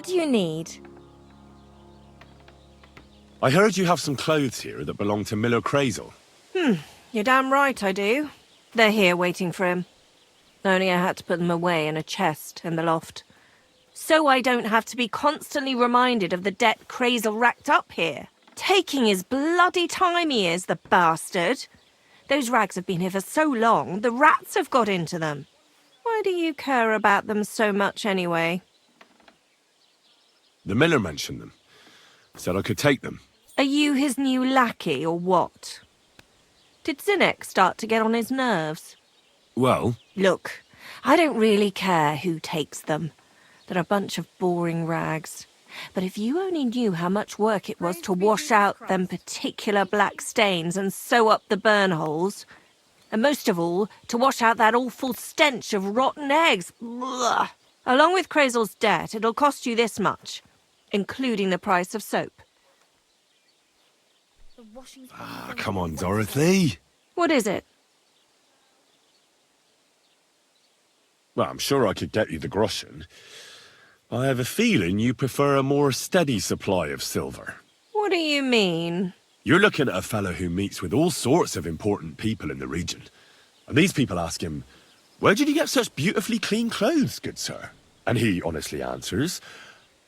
What do you need? I heard you have some clothes here that belong to Miller Crazel. You're damn right I do. They're here waiting for him. Only I had to put them away in a chest in the loft. So I don't have to be constantly reminded of the debt Crazel racked up here. Taking his bloody time he is, the bastard. Those rags have been here for so long, the rats have got into them. Why do you care about them so much anyway? The Miller mentioned them. Said I could take them. Are you his new lackey or what? Did Zinnek start to get on his nerves? Well, Look, I don't really care who takes them. They're a bunch of boring rags. But if you only knew how much work it was to wash out them particular black stains and sew up the burn holes, and most of all, to wash out that awful stench of rotten eggs, blah. Along with Crazel's debt, it'll cost you this much, including the price of soap. come on, Dorothy. What is it? Well, I'm sure I could get you the groschen. I have a feeling you prefer a more steady supply of silver. What do you mean? You're looking at a fellow who meets with all sorts of important people in the region. And these people ask him, "Where did you get such beautifully clean clothes, good sir?" And he honestly answers,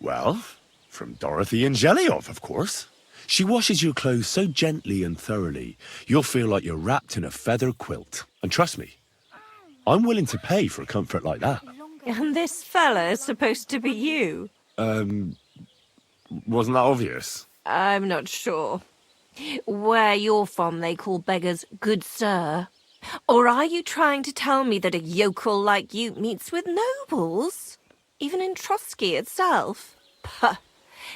"Well, from Dorothy and Jeliov, of course. She washes your clothes so gently and thoroughly, you'll feel like you're wrapped in a feather quilt. And trust me, I'm willing to pay for a comfort like that." And this fella is supposed to be you? Wasn't that obvious? I'm not sure. Where you're from, they call beggars good sir. Or are you trying to tell me that a yokel like you meets with nobles? Even in Trosky itself? Puh.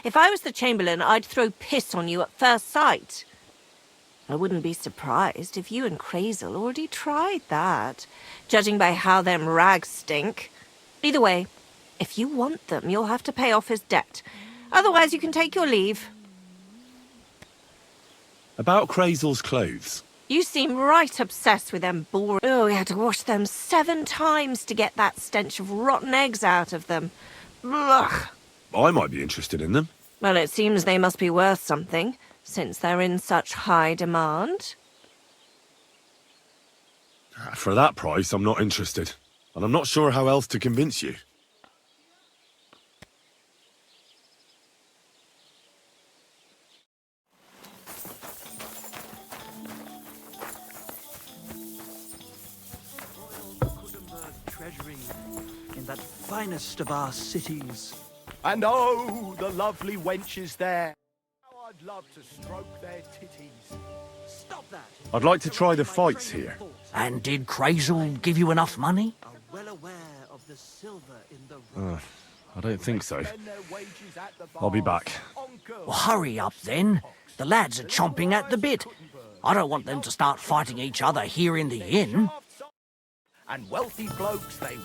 If I was the Chamberlain, I'd throw piss on you at first sight. I wouldn't be surprised if you and Crazel already tried that, judging by how them rags stink. Either way, if you want them, you'll have to pay off his debt. Otherwise, you can take your leave. About Crazel's clothes. You seem right obsessed with them boring. Oh, we had to wash them 7 times to get that stench of rotten eggs out of them. Ugh. I might be interested in them. Well, it seems they must be worth something, since they're in such high demand. For that price, I'm not interested. And I'm not sure how else to convince you. Treasury in that finest of our cities. And oh, the lovely wenches there. How I'd love to stroke their titties. Stop that! I'd like to try the fights here. And did Crazel give you enough money? Are well aware of the silver in the I don't think so. Spend their wages at the I'll be bars back. on girls. Well, hurry up then. The lads are chomping at the bit. I don't want them to start fighting each other here in the inn. And wealthy blokes, they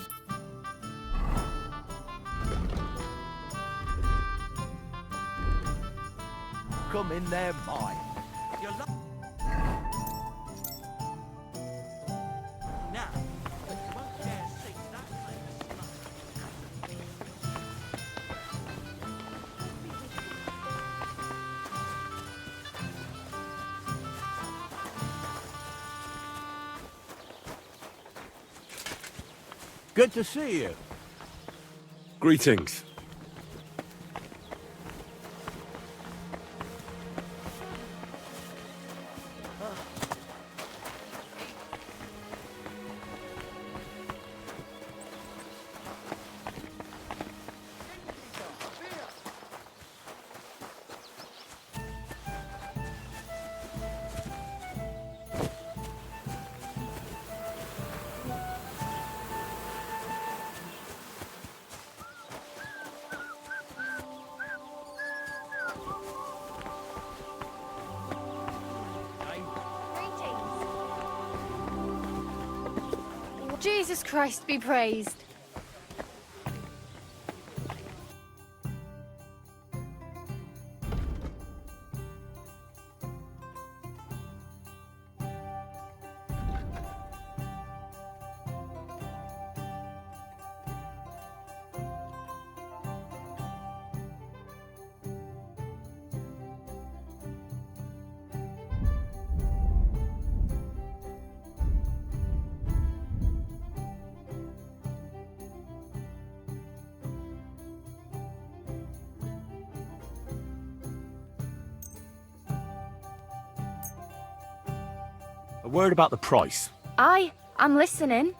come in their mind. now. But you won't dare sing that famous Good to see you. Greetings. Jesus Christ be praised. A word about the price. I'm listening.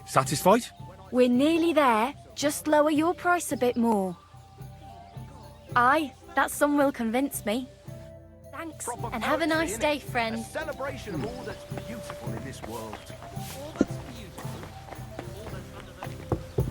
Satisfied? We're nearly there. Just lower your price a bit more. Aye, that sum will convince me. Thanks, Proper and have a poetry, nice innit? day, A friend. celebration of all that's beautiful in this world. All that's beautiful, all that's under the...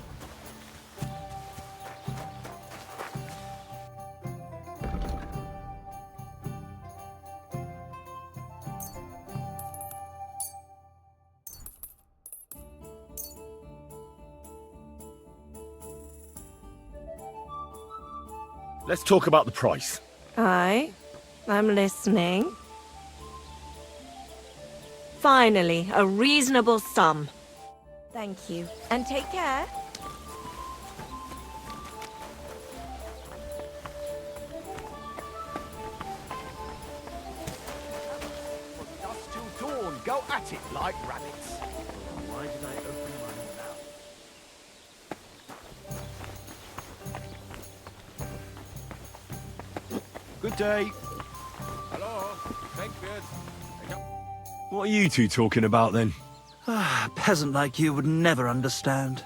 Let's talk about the price. Aye, I'm listening. Finally, a reasonable sum. Thank you, and take care. From dusk till dawn, go at it like rabbits. Why did I open my mouth? Good day. Hello, Blackbeard. What are you two talking about then? A peasant like you would never understand.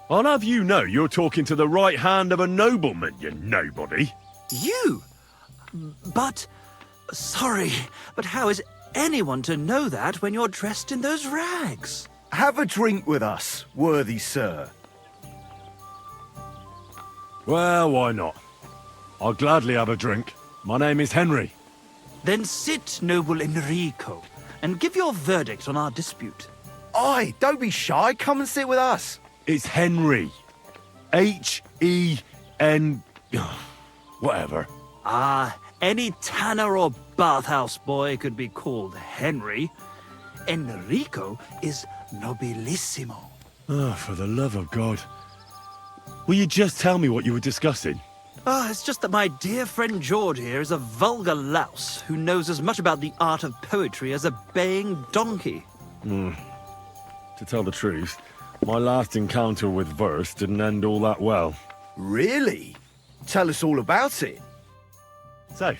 I'll have you know you're talking to the right hand of a nobleman, you nobody. You? But... Sorry, but how is anyone to know that when you're dressed in those rags? Have a drink with us, worthy sir. Well, why not? I'll gladly have a drink. My name is Henry. Then sit, noble Enrico, and give your verdict on our dispute. Aye, don't be shy. Come and sit with us. It's Henry. H-E-N... Whatever. Ah, any tanner or bathhouse boy could be called Henry. Enrico is nobilissimo. Oh, for the love of God. Will you just tell me what you were discussing? It's just that my dear friend George here is a vulgar louse who knows as much about the art of poetry as a baying donkey. To tell the truth, my last encounter with verse didn't end all that well. Really? Tell us all about it. So, are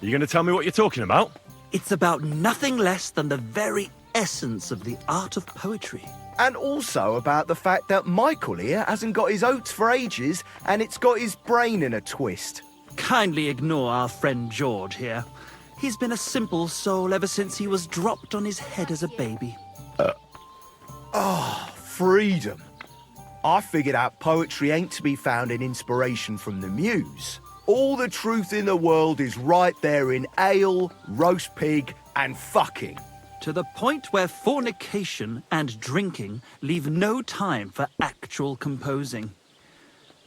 you going to tell me what you're talking about? It's about nothing less than the very essence of the art of poetry. And also about the fact that Michael here hasn't got his oats for ages and it's got his brain in a twist. Kindly ignore our friend George here. He's been a simple soul ever since he was dropped on his head as a baby. Freedom. I figured out poetry ain't to be found in inspiration from the muse. All the truth in the world is right there in ale, roast pig, and fucking. To the point where fornication and drinking leave no time for actual composing.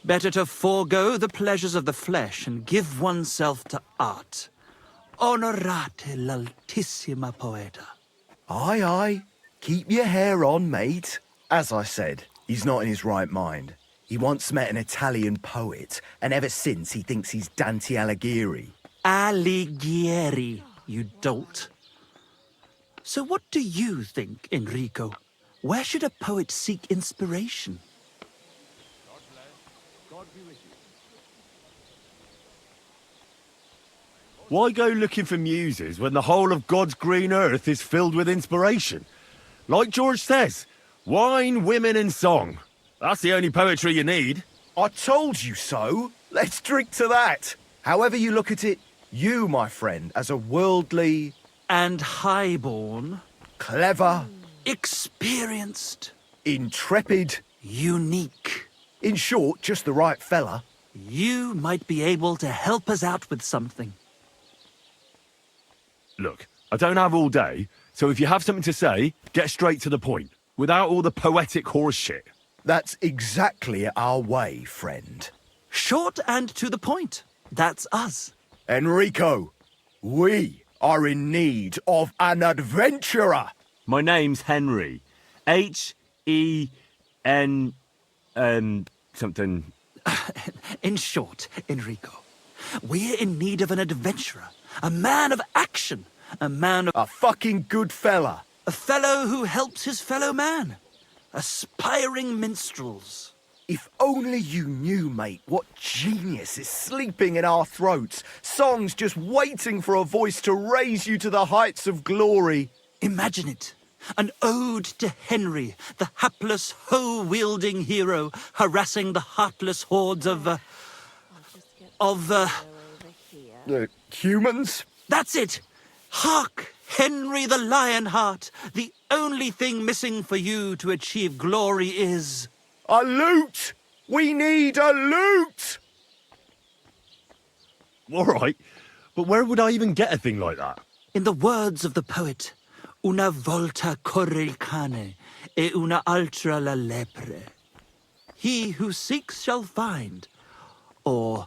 Better to forego the pleasures of the flesh and give oneself to art. Onorate l'altissima poeta. Aye, aye. Keep your hair on, mate. As I said, he's not in his right mind. He once met an Italian poet, and ever since he thinks he's Dante Alighieri. Alighieri, you dolt. So what do you think, Enrico? Where should a poet seek inspiration? Why go looking for muses when the whole of God's green earth is filled with inspiration? Like George says, wine, women and song. That's the only poetry you need. I told you so. Let's drink to that. However you look at it, you, my friend, as a worldly, And highborn, clever, experienced, intrepid, unique. in short, just the right fella. You might be able to help us out with something. Look, I don't have all day, so if you have something to say, get straight to the point, without all the poetic horse shit. That's exactly our way, friend. Short and to the point. That's us. Enrico, we are in need of an adventurer. My name's Henry. H-E-N... something... In short, Enrico, we're in need of an adventurer, a man of action, a man of... A fucking good fella. a fellow who helps his fellow man. Aspiring minstrels. If only you knew, mate, what genius is sleeping in our throats. Songs just waiting for a voice to raise you to the heights of glory. Imagine it. An ode to Henry, the hapless, hoe-wielding hero, harassing the heartless hordes of Humans? That's it! Hark, Henry the Lionheart! The only thing missing for you to achieve glory is... A loot! We need a loot! All right, but where would I even get a thing like that? In the words of the poet, una volta corre il cane, e una altra la lepre. He who seeks shall find, or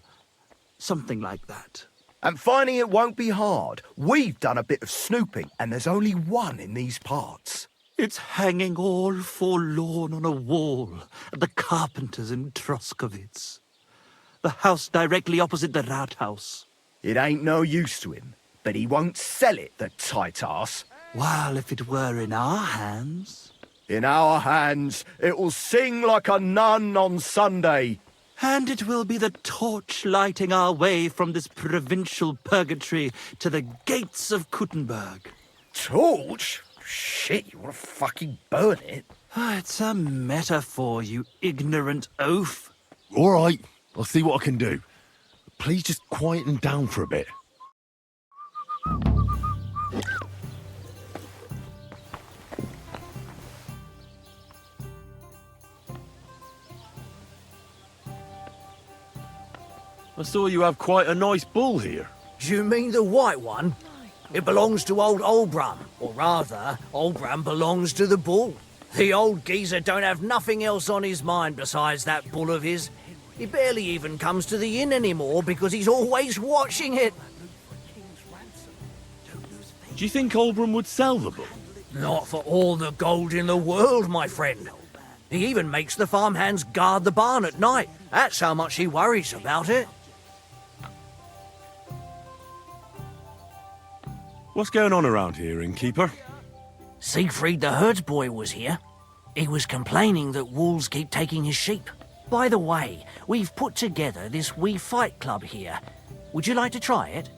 something like that. And finding it won't be hard. We've done a bit of snooping, and there's only one in these parts. It's hanging all forlorn on a wall at the carpenter's in Troskowitz. The house directly opposite the Rathaus. It ain't no use to him, but he won't sell it, the tight ass. While if it were in our hands... In our hands, it'll sing like a nun on Sunday. And it will be the torch lighting our way from this provincial purgatory to the gates of Kuttenberg. Torch? Shit, you want to fucking burn it? It's a metaphor, you ignorant oaf. All right, I'll see what I can do. Please just quieten down for a bit. I saw you have quite a nice bull here. Do you mean the white one? It belongs to old Olbram, or rather, Olbram belongs to the bull. The old geezer don't have nothing else on his mind besides that bull of his. He barely even comes to the inn anymore because he's always watching it. Do you think Olbram would sell the bull? Not for all the gold in the world, my friend. He even makes the farmhands guard the barn at night. That's how much he worries about it. What's going on around here, innkeeper? Siegfried the herdsboy was here. He was complaining that wolves keep taking his sheep. By the way, we've put together this wee fight club here. Would you like to try it?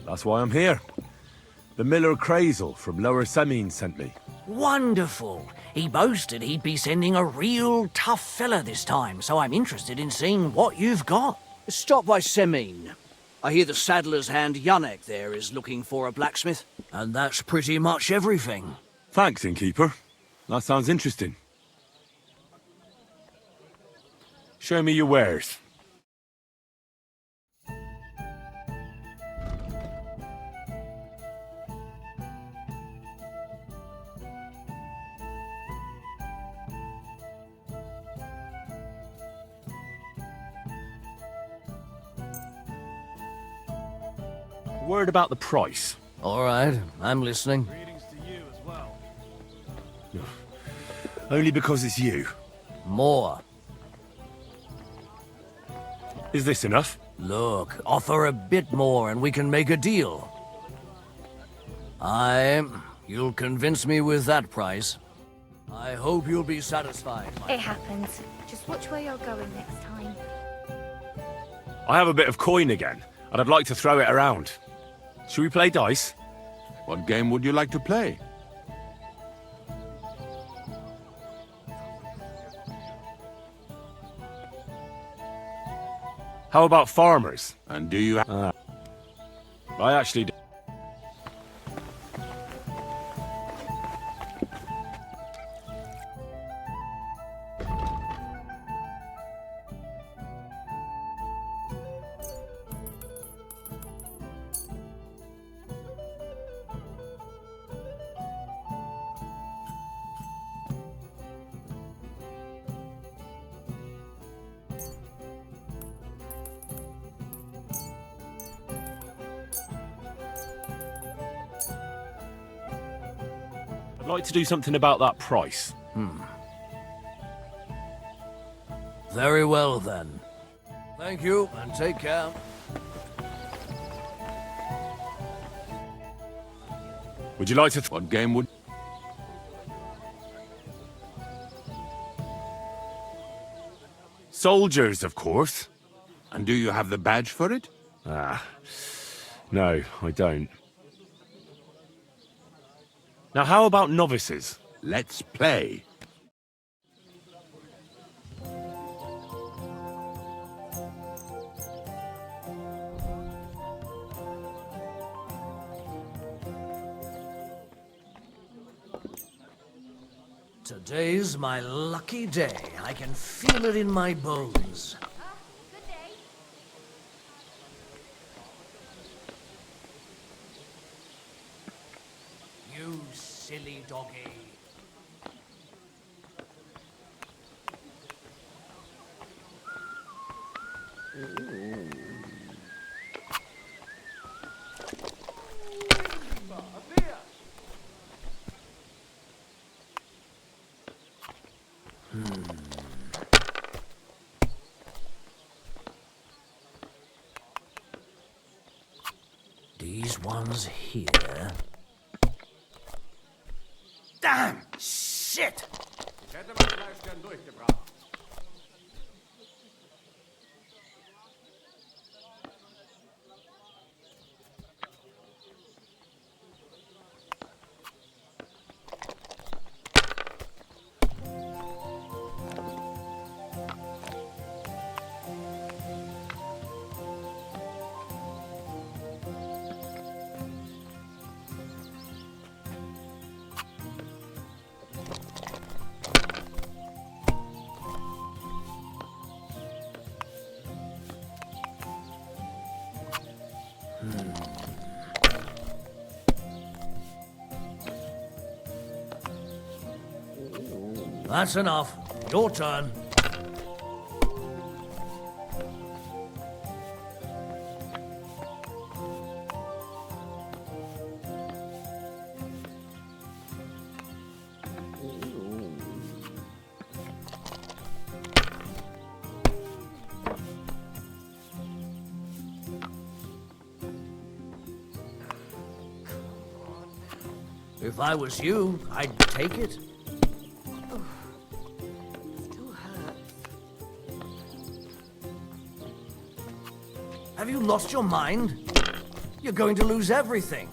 That's why I'm here. The miller Crazel from Lower Semine sent me. Wonderful. He boasted he'd be sending a real tough fella this time, so I'm interested in seeing what you've got. Stop by Semine. I hear the saddler's hand Yannick there is looking for a blacksmith, and that's pretty much everything. Thanks, innkeeper. That sounds interesting. Show me your wares. Word about the price. All right, I'm listening. Only because it's you. More. Is this enough? Look, offer a bit more and we can make a deal. You'll convince me with that price. I hope you'll be satisfied. It happens. Just watch where you're going next time. I have a bit of coin again, and I'd like to throw it around. Should we play dice? What game would you like to play? How about farmers? And do you I actually do. I'd like to do something about that price. Very well then. Thank you and take care. Would you like to... What game would... Soldiers, of course. And do you have the badge for it? No, I don't. Now, how about novices? Let's play. Today's my lucky day. I can feel it in my bones. You silly doggy. These ones here. Damn! Shit! That's enough. Your turn. If I was you, I'd take it. Still hurts. Have you lost your mind? You're going to lose everything.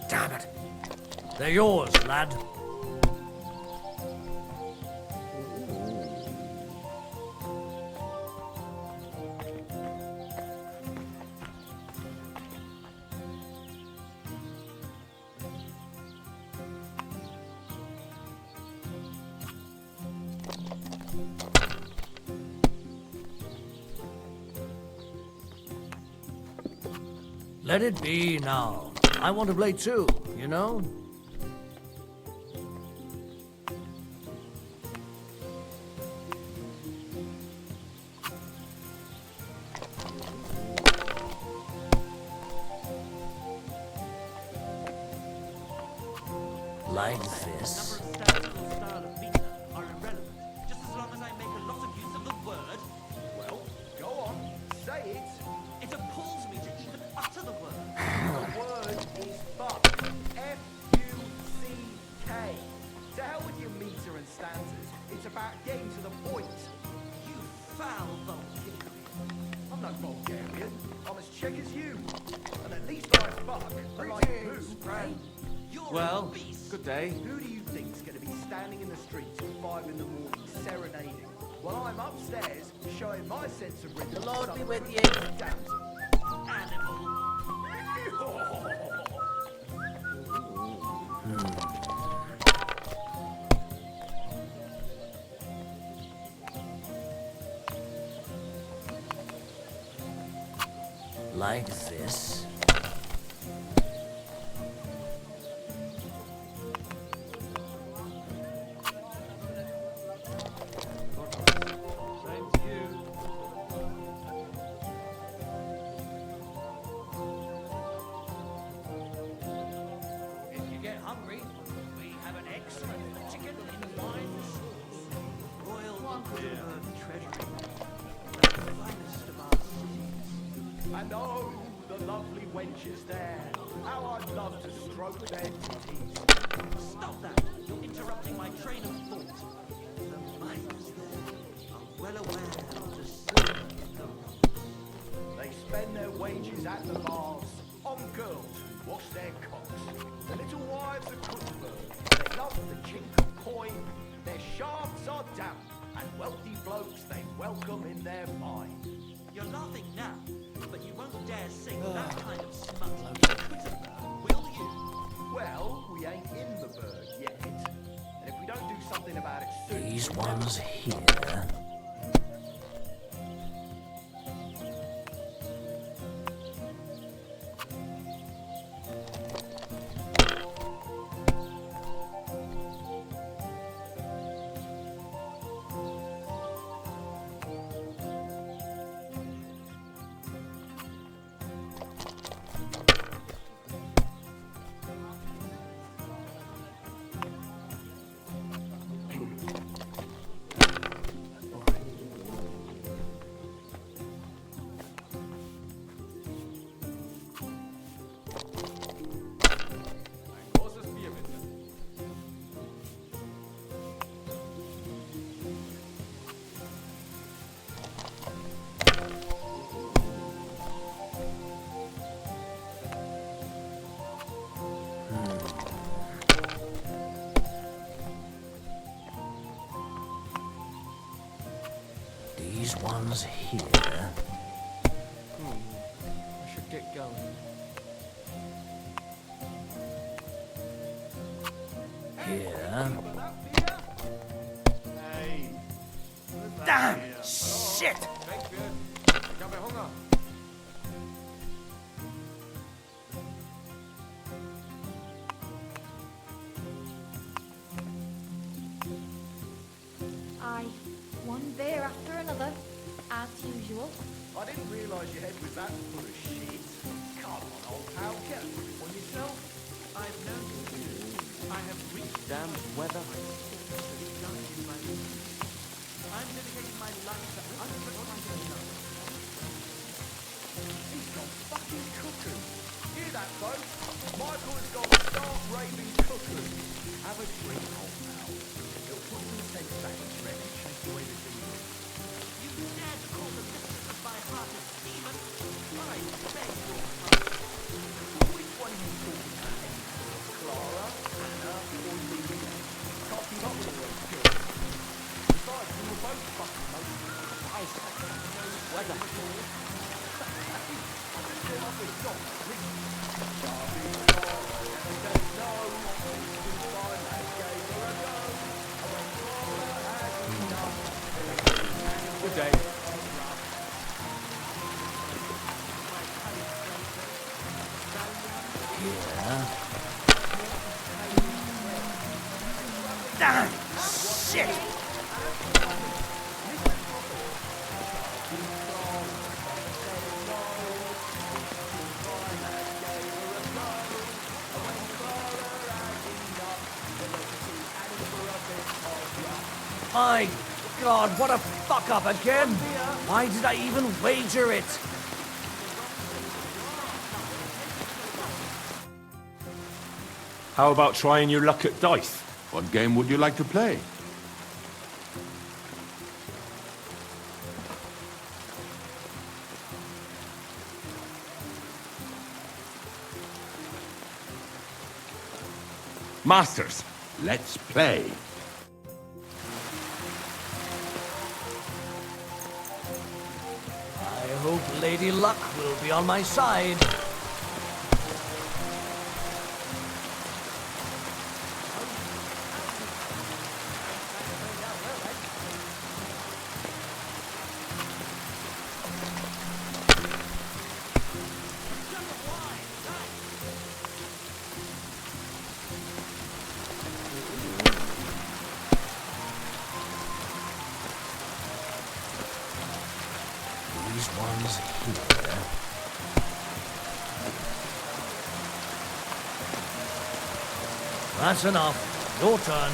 Damn it. They're yours, lad. Let it be now. I want to play too, you know? Like this. Well, go on, say it. It appalls me to even utter the word. The word is fuck. F-U-C-K. To hell with your meter and stanzas. It's about getting to the point. You foul Bulgarian. I'm no Bulgarian. I'm as Czech as you. And at least I fuck. Unlike who, friend? You're Well, a beast. good day. Who do you think's going to be standing in the streets at 5 in the morning serenading? While I'm upstairs showing my sense of rhythm. The Lord be with you. Damsel. Animal. Like this. If you get hungry, we have an excellent chicken in wine sauce. Royal Luxembourg treasury. And oh, the lovely wenches there. How I'd love to stroke their titties. Stop that! You're interrupting my train of thought. The miners there are well aware of the silver in the road. They spend their wages at the bars on girls who wash their cocks. The little wives of Cuthbert. They love the chink of coin. Their shafts are damp, and wealthy blokes they welcome in their mine. You're laughing now, but you won't dare sing that kind of smut in Cuthbert, will you? Well, we ain't in the bird yet. And if we don't do something about it soon... These ones here. These ones here. I should get going. Here. Hey. Damn! Shit! Ich habe Hunger. Aye. One beer after another, as usual. I didn't realise your head was that full of shit. Come on, old pal, get a grip on yourself. I've known you. I have reached Damn weather. I'm dedicating my life to unprotected love. He's got fucking cuckoo. Hear that, folks? Michael's got stark raving cuckoo. Have a drink, old pal. It'll put some sense back into your head and shake away the demons. You dare to call the mistress of my heart a demon? I beg your pardon. Which one are you talking about? Clara, Anna, or Lily? Can't keep up with all those girls. Besides, we were both fucking most Ice. Weather. Good day. Here. Damn! Shit! My God, what a fuck up again! Why did I even wager it? How about trying your luck at dice? What game would you like to play? Masters. Let's play. I hope Lady Luck will be on my side. These ones here. That's enough. Your turn.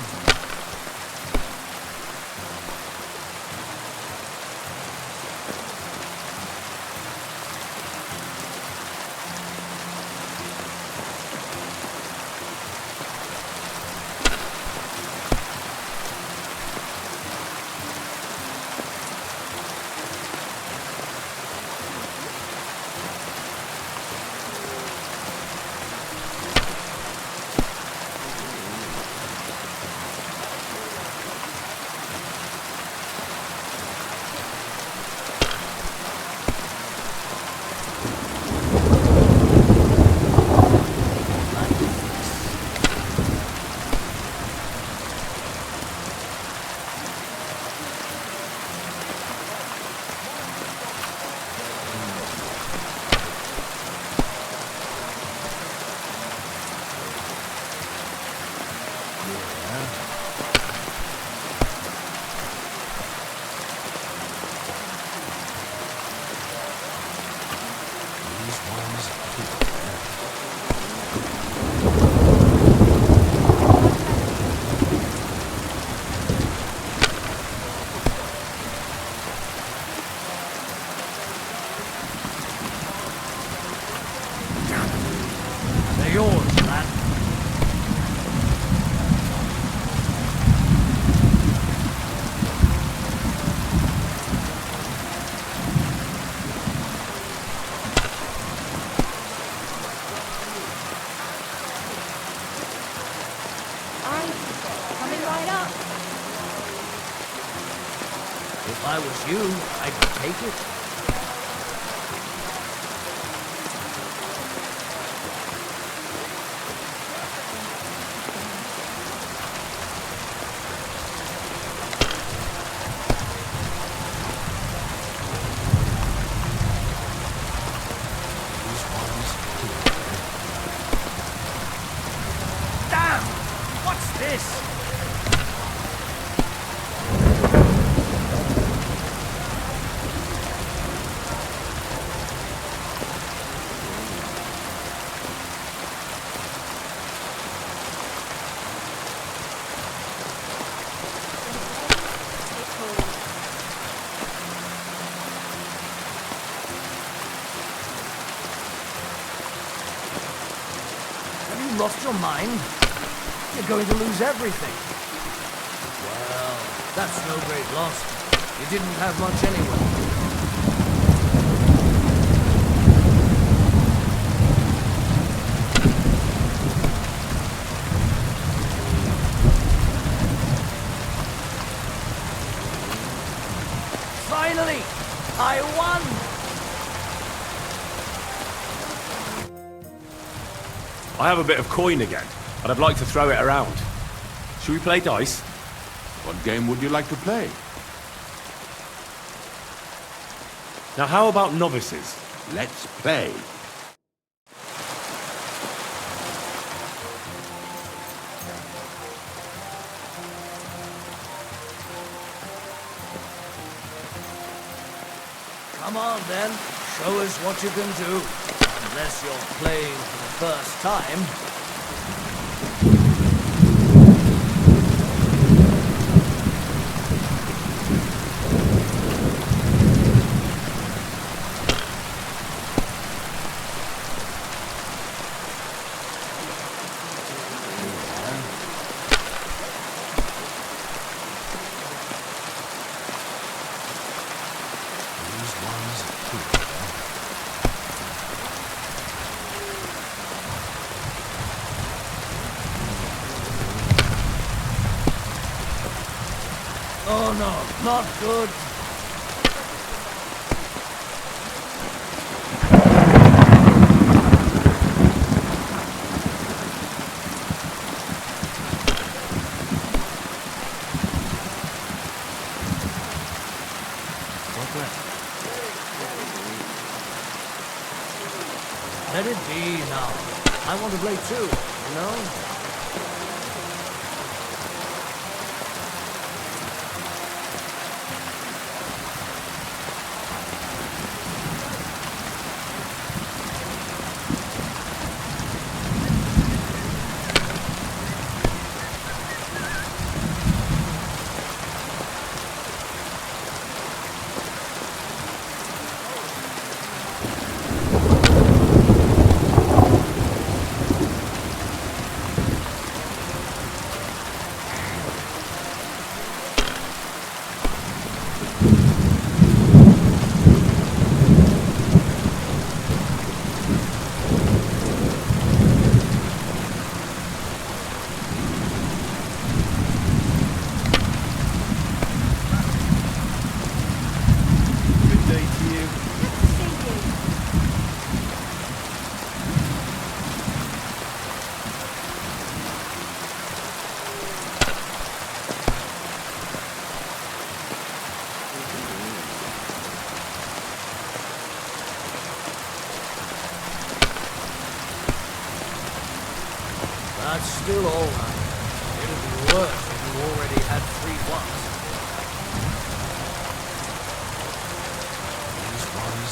If I was you, I'd take it. Damn! What's this? Have you lost your mind? You're going to lose everything. Well, that's no great loss. You didn't have much anyway. Finally! I won! I have a bit of coin again, and I'd like to throw it around. Should we play dice? What game would you like to play? Now how about novices? Let's play. Come on then, show us what you can do. Unless you're playing for the first time. Oh no, not good. Let it be now. I want to play too, you know? That's still all right. It'll be worse if you already had 3 ones. These ones...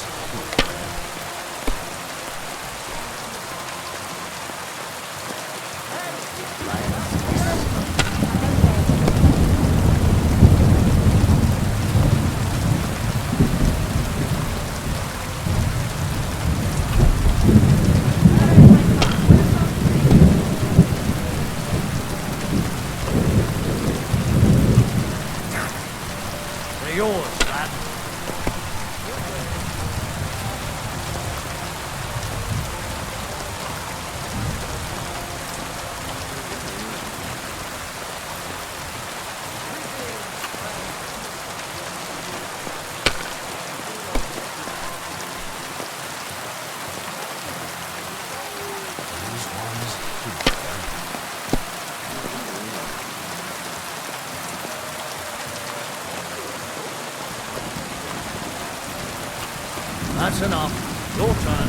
They're yours, lad. That's enough. Your turn.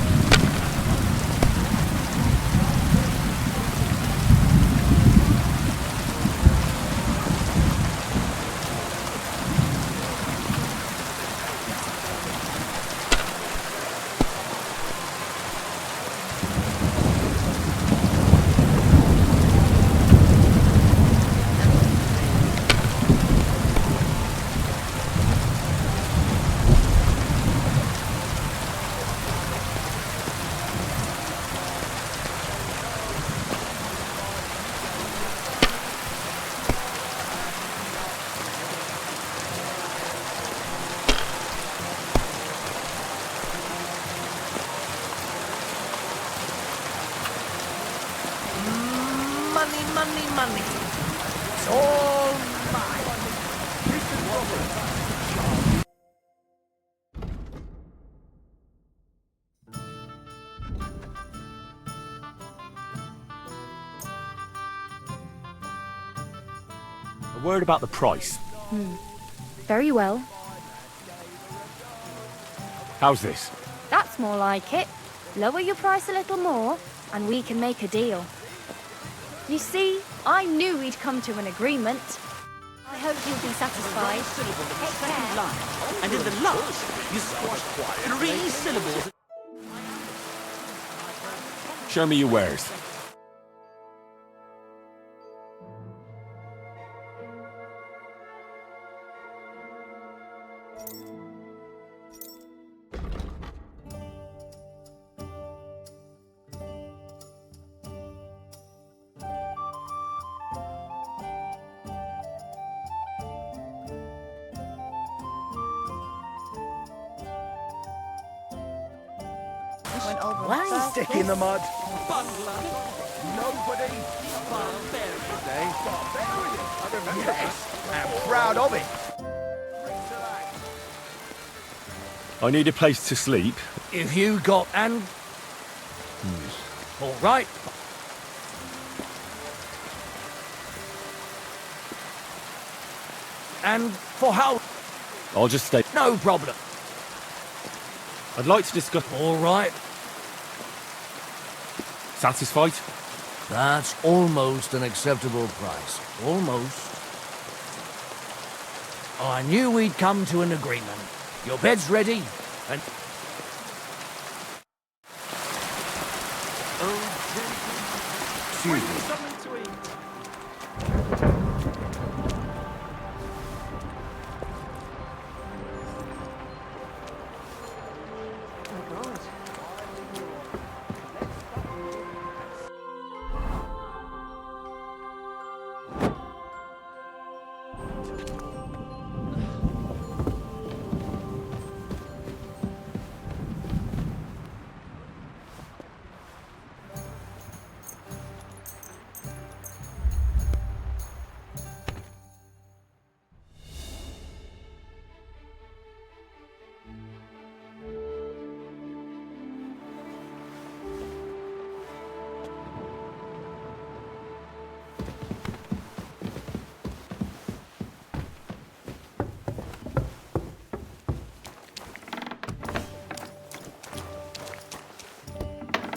Money. It's all mine. A word about the price. Very well. How's this? That's more like it. Lower your price a little more, and we can make a deal. You see, I knew we'd come to an agreement. I hope you'll be satisfied. Take care. And in the last, you squashed 3 syllables. Show me your wares. Why stick in the mud? Bungler. Nobody. Barbarian. Barbarian. I remember this. I'm proud of it. I need a place to sleep. If you got and... All right. And for how... I'll just stay. No problem. I'd like to discuss. All right. Satisfied? That's almost an acceptable price. Almost. I knew we'd come to an agreement. Your bed's ready, and... Excuse me.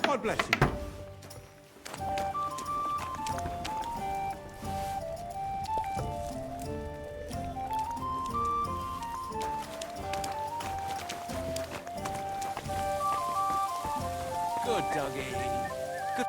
God bless you. Good doggy. Good.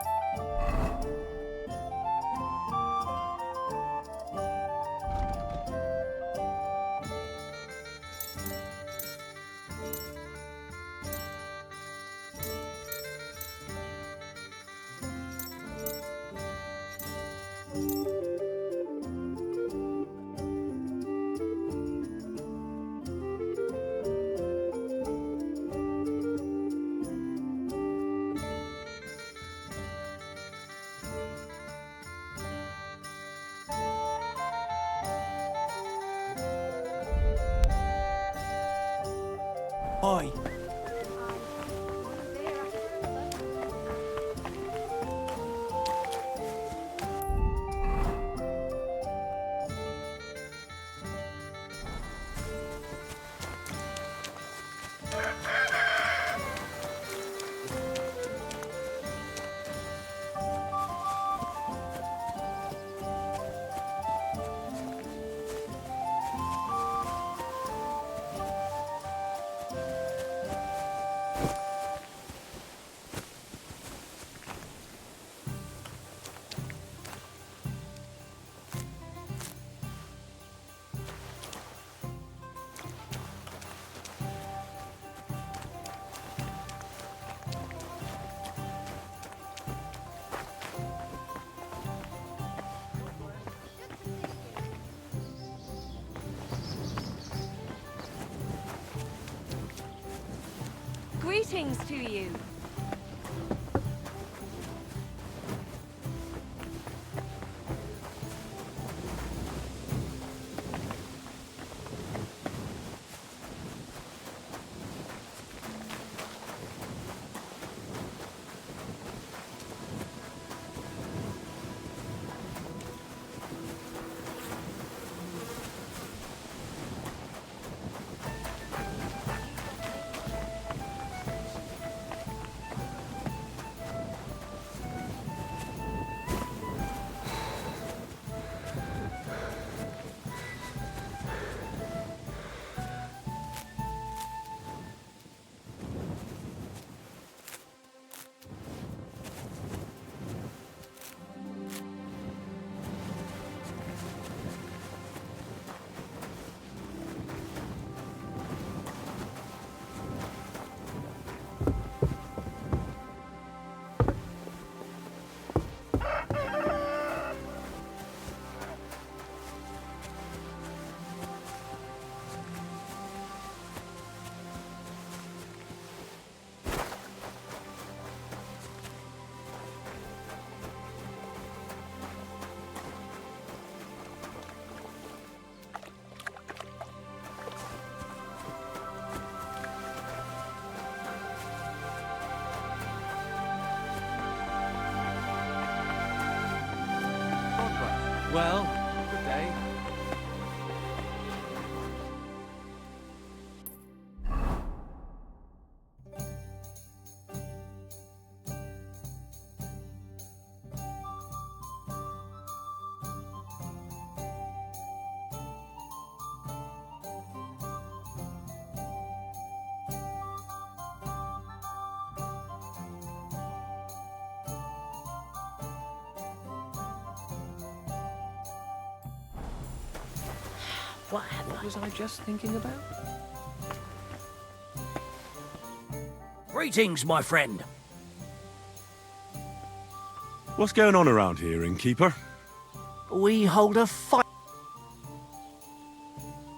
Oi. Greetings to you. Well, Good day. What was I just thinking about? Greetings, my friend. What's going on around here, innkeeper? We hold a fight.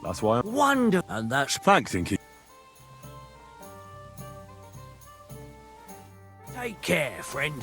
That's why I'm... Wonder. And that's... Thanks, innkeeper. Take care, friend.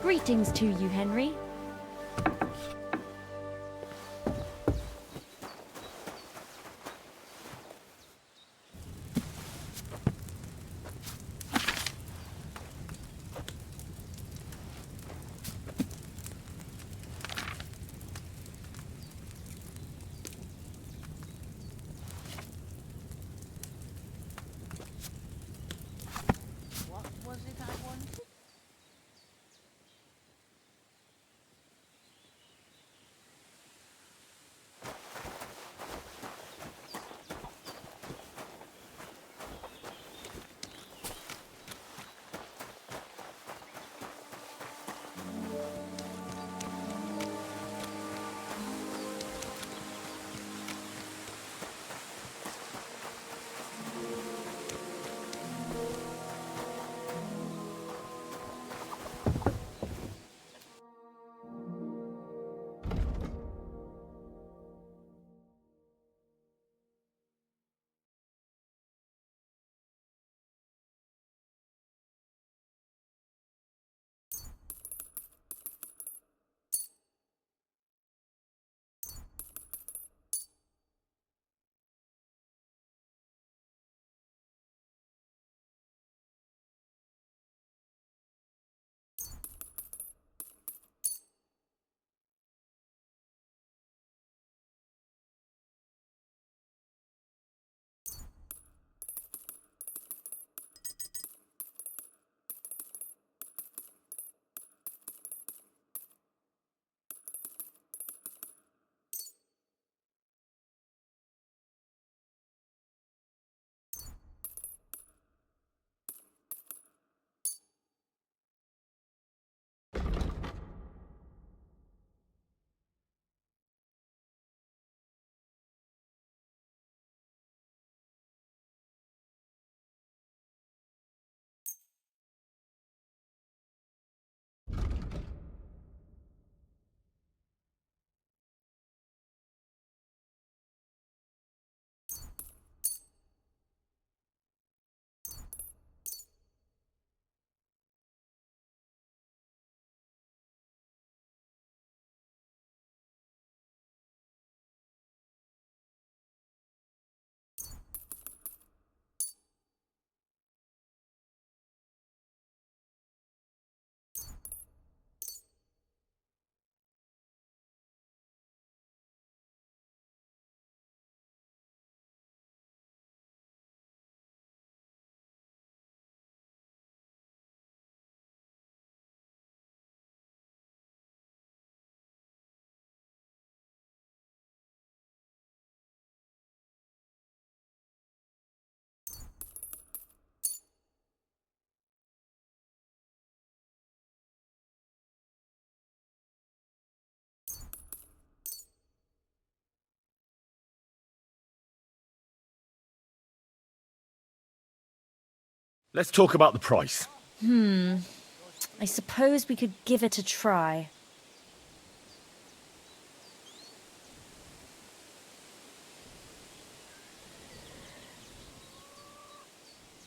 Greetings to you, Henry. What was it I wanted? Let's talk about the price. I suppose we could give it a try.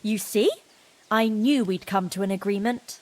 You see? I knew we'd come to an agreement.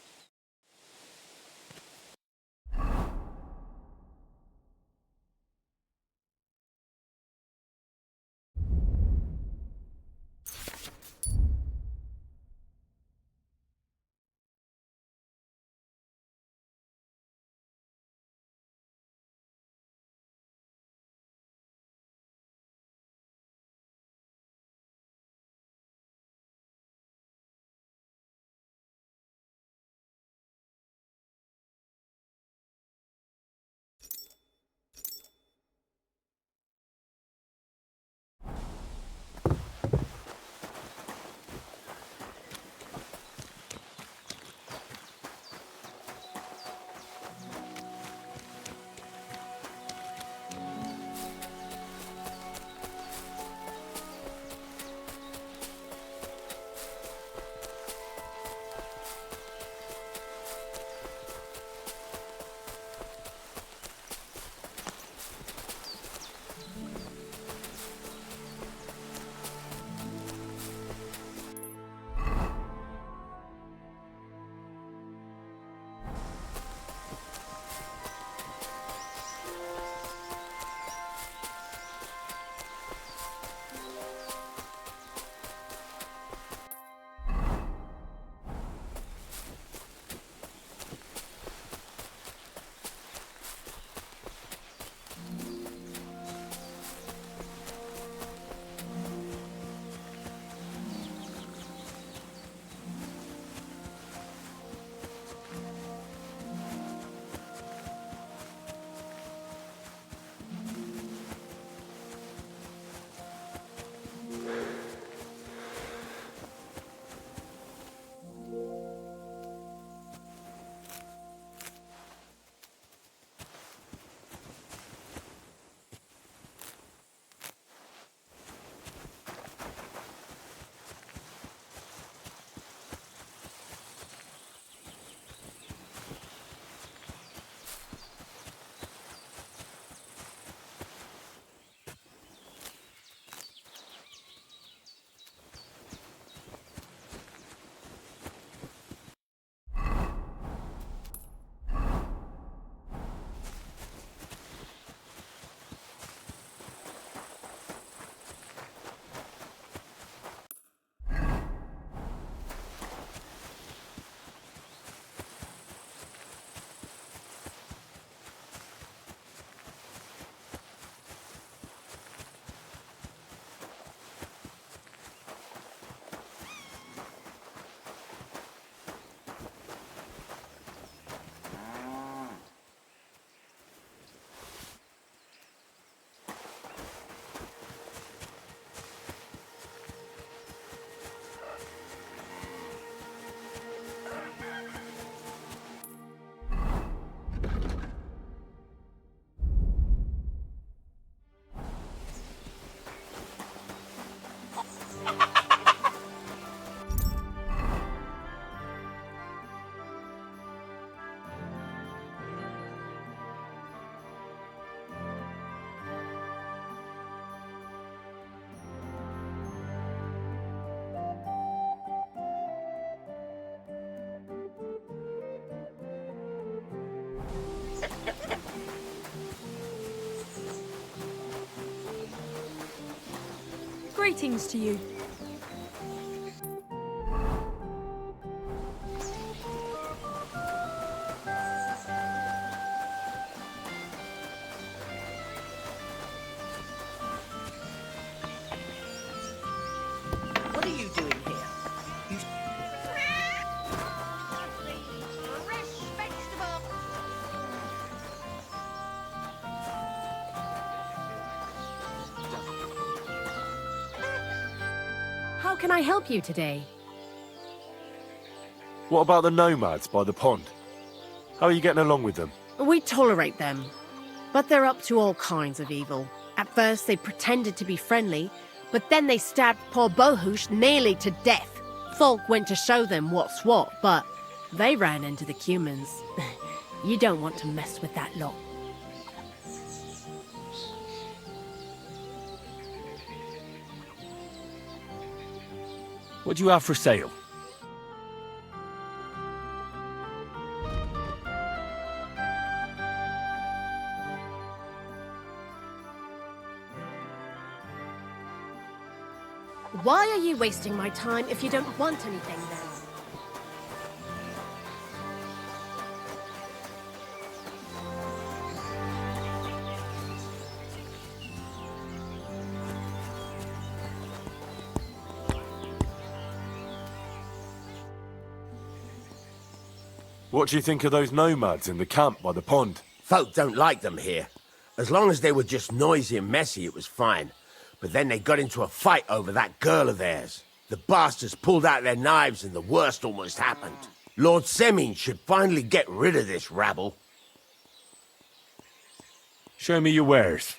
Greetings to you. What are you doing here? You... How can I help you today? What about the nomads by the pond? How are you getting along with them? We tolerate them, but they're up to all kinds of evil. At first, they pretended to be friendly, but then they stabbed poor Bohush nearly to death. Folk went to show them what's what, but they ran into the Cumans. You don't want to mess with that lot. What do you have for sale? Why are you wasting my time if you don't want anything then? What do you think of those nomads in the camp by the pond? Folk don't like them here. As long as they were just noisy and messy, it was fine. But then they got into a fight over that girl of theirs. The bastards pulled out their knives and the worst almost happened. Lord Semin should finally get rid of this rabble. Show me your wares.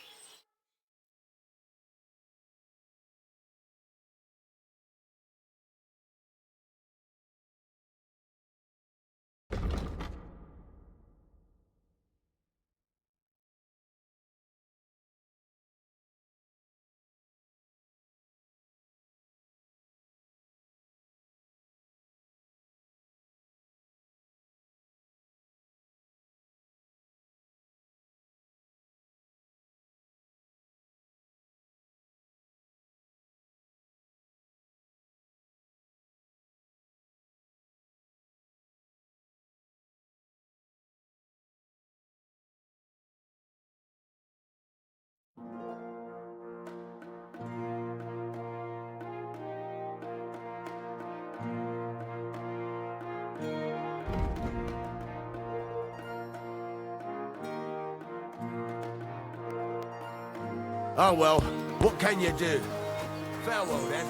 Oh well, what can you do? Farewell then.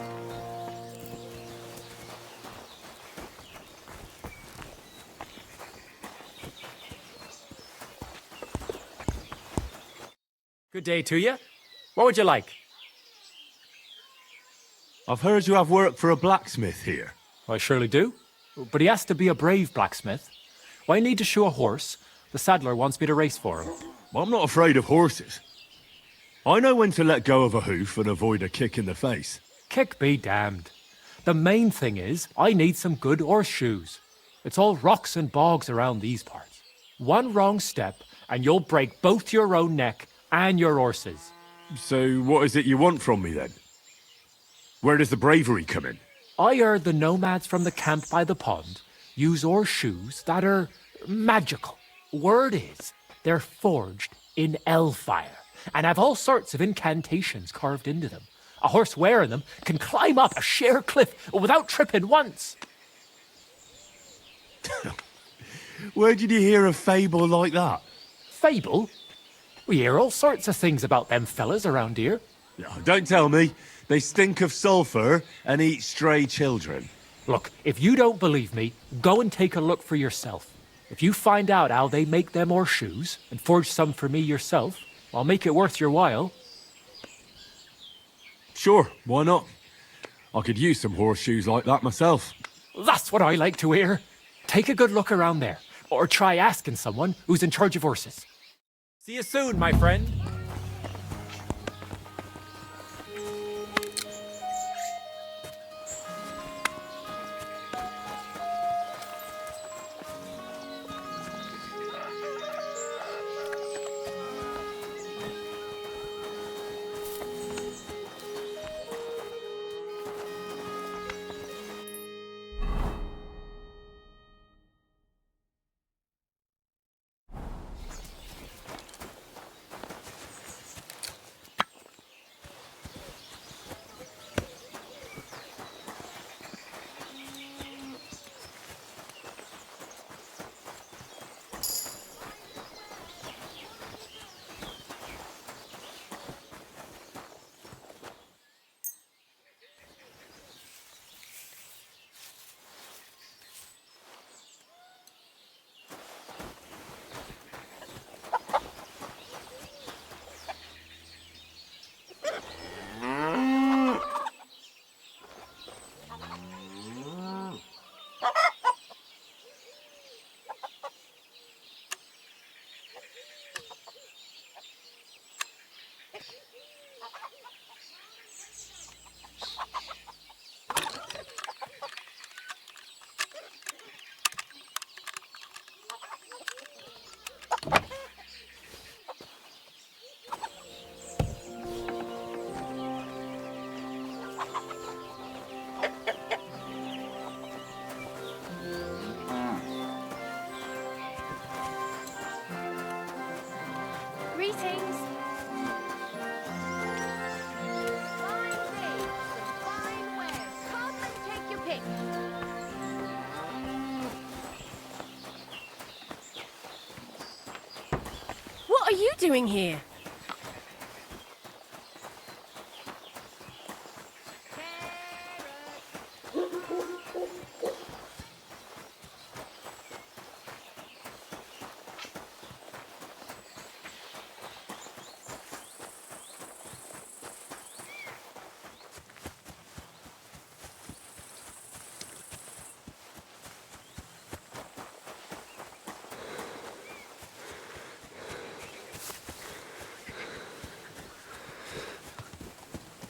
Good day to you. What would you like? I've heard you have work for a blacksmith here. I surely do. But he has to be a brave blacksmith. I need to shoe a horse. The saddler wants me to race for him. Well, I'm not afraid of horses. I know when to let go of a hoof and avoid a kick in the face. Kick be damned. The main thing is, I need some good horseshoes. It's all rocks and bogs around these parts. One wrong step, and you'll break both your own neck and your horse's. So what is it you want from me then? Where does the bravery come in? I heard the nomads from the camp by the pond use horseshoes that are magical. Word is, they're forged in hellfire and have all sorts of incantations carved into them. A horse wearing them can climb up a sheer cliff without tripping once. Where did you hear a fable like that? Fable? We hear all sorts of things about them fellas around here. Don't tell me. They stink of sulphur and eat stray children. Look, if you don't believe me, go and take a look for yourself. If you find out how they make them horseshoes and forge some for me yourself, I'll make it worth your while. Sure, why not? I could use some horseshoes like that myself. That's what I like to hear. Take a good look around there, or try asking someone who's in charge of horses. See you soon, my friend. Greetings. Fine things, some fine wares. Come and take your pick. What are you doing here?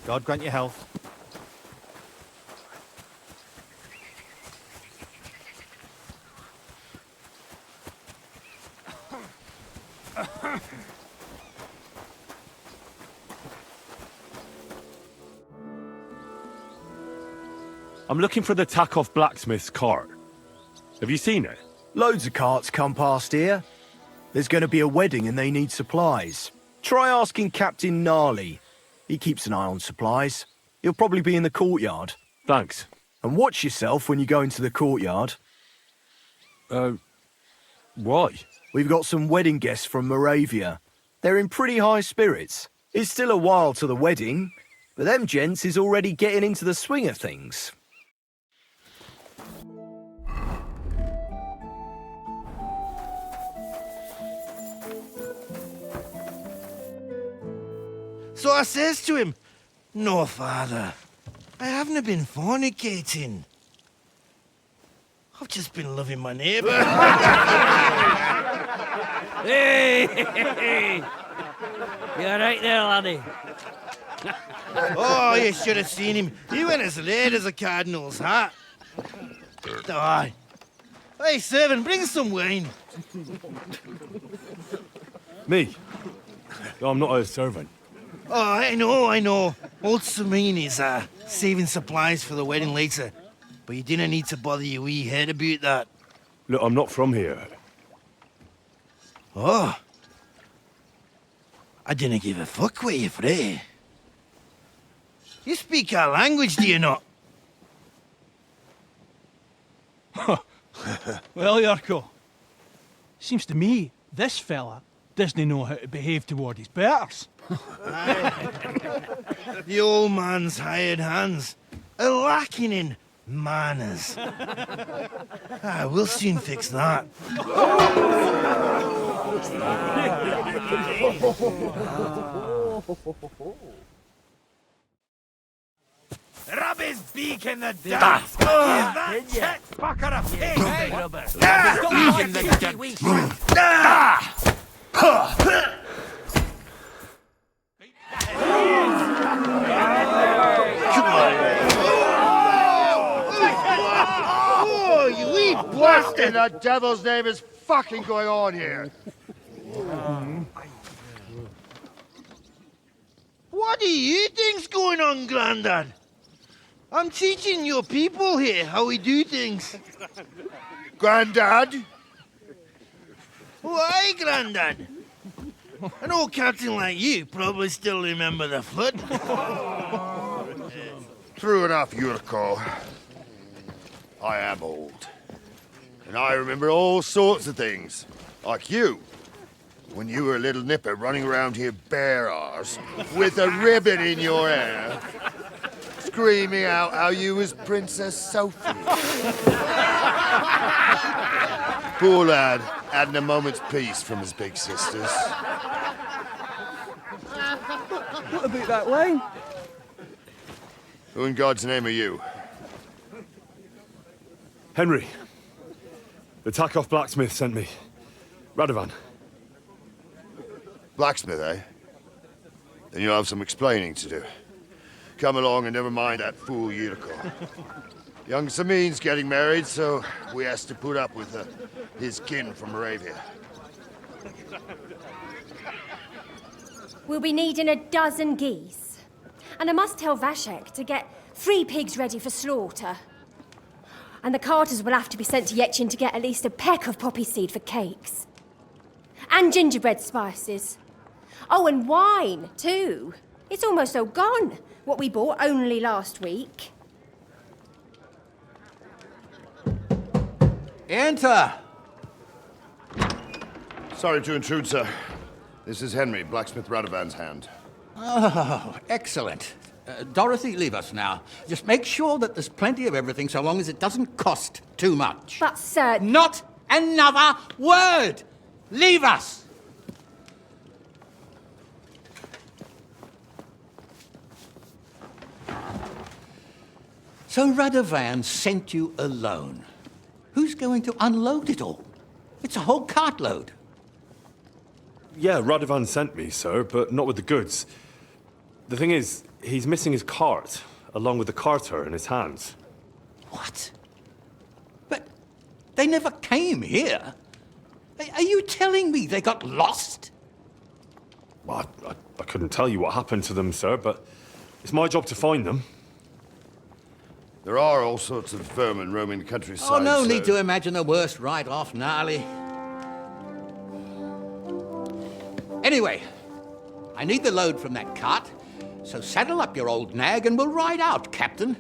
God grant you health. I'm looking for the Takeoff Blacksmith's cart. Have you seen it? Loads of carts come past here. There's going to be a wedding and they need supplies. Try asking Captain Gnarly. He keeps an eye on supplies. He'll probably be in the courtyard. Thanks. And watch yourself when you go into the courtyard. Why? We've got some wedding guests from Moravia. They're in pretty high spirits. It's still a while to the wedding, but them gents is already getting into the swing of things. So I says to him, "No, father, I haven't been fornicating. I've just been loving my neighbour." Hey! You're right there, laddie. Oh, you should have seen him. He went as late as a cardinal's hat. Aye. Hey, servant, bring some wine. Me? I'm not a servant. Oh, I know. Old Samine is saving supplies for the wedding later. But you didn't need to bother your wee head about that. Look, I'm not from here. Oh. I didn't give a fuck where you're frae. You speak our language, do you not? Well, Yarko, seems to me this fella doesn't know how to behave toward his betters. The old man's hired hands are lacking in manners. We'll soon fix that. Rub his beak in the dirt! Give that tit fucker a pig! Hey, rubber! Beak in the Oh, you wee blast in the devil's name is fucking going on here? What do you think's going on, Grandad? I'm teaching your people here how we do things. Grandad? Why, Grandad? An old captain like you probably still remember the flood. True enough, Yurko. I am old. And I remember all sorts of things. Like you. When you were a little nipper running around here bare arse, with a ribbon in your hair, screaming out how you was Princess Sophie. Poor lad, hadn't a moment's peace from his big sisters. What about that line? Who in God's name are you? Henry. The Takeoff Blacksmith sent me. Radovan. Blacksmith, eh? Then you'll have some explaining to do. Come along and never mind that fool Yurko. Young Samin's getting married, so we has to put up with his kin from Moravia. We'll be needing a dozen geese. And I must tell Vashek to get 3 pigs ready for slaughter. And the carters will have to be sent to Yetchin to get at least a peck of poppy seed for cakes. And gingerbread spices. Oh, and wine, too. It's almost all gone. What we bought only last week. Enter! Sorry to intrude, sir. This is Henry, Blacksmith Radovan's hand. Oh, excellent. Dorothy, leave us now. Just make sure that there's plenty of everything so long as it doesn't cost too much. But, sir... Not another word! Leave us! So Radovan sent you alone. Who's going to unload it all? It's a whole cartload. Yeah, Radovan sent me, sir, but not with the goods. The thing is, he's missing his cart, along with the carter in his hands. What? But they never came here. Are you telling me they got lost? Well, I couldn't tell you what happened to them, sir, but it's my job to find them. There are all sorts of vermin roaming the countryside. Oh, no need to imagine the worst right off, gnarly. Anyway, I need the load from that cart, so saddle up your old nag and we'll ride out, Captain.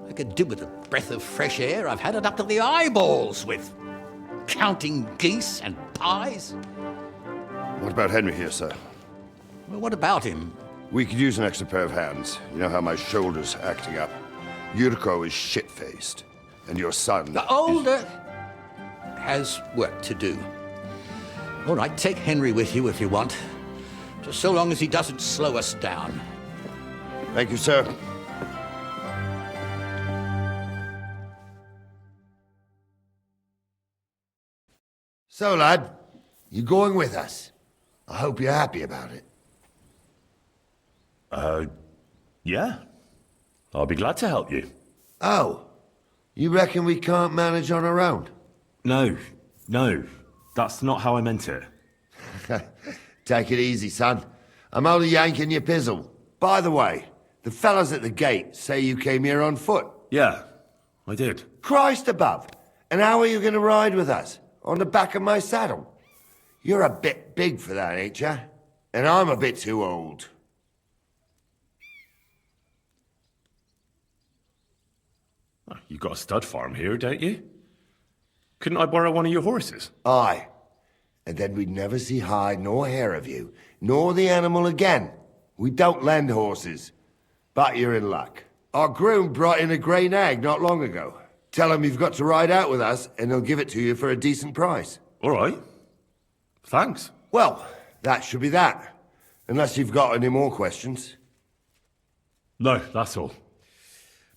I could do with a breath of fresh air. I've had it up to the eyeballs with counting geese and pies. What about Henry here, sir? Well, what about him? We could use an extra pair of hands. You know how my shoulder's acting up. Yuriko is shit-faced, and your son... The older has work to do. All right, take Henry with you if you want. Just so long as he doesn't slow us down. Thank you, sir. So, lad, you going with us? I hope you're happy about it. Yeah. I'll be glad to help you. Oh, you reckon we can't manage on our own? No, that's not how I meant it. Take it easy, son. I'm only yanking your pizzle. By the way, the fellas at the gate say you came here on foot. Yeah, I did. Christ above! And how are you going to ride with us? On the back of my saddle? You're a bit big for that, ain't ya? And I'm a bit too old. You got a stud farm here, don't you? Couldn't I borrow one of your horses? Aye. And then we'd never see hide nor hair of you, nor the animal again. We don't lend horses. But you're in luck. Our groom brought in a grey nag not long ago. Tell him you've got to ride out with us, and he'll give it to you for a decent price. All right. Thanks. Well, that should be that. Unless you've got any more questions. No, that's all.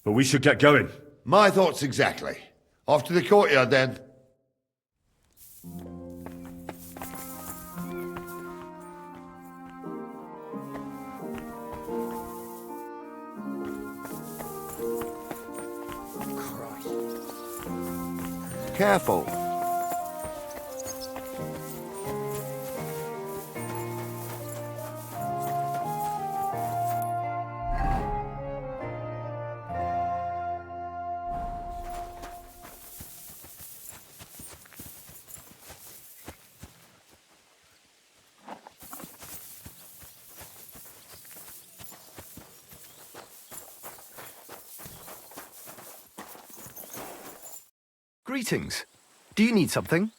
But we should get going. My thoughts exactly. Off to the courtyard, then. Careful. Greetings. Do you need something?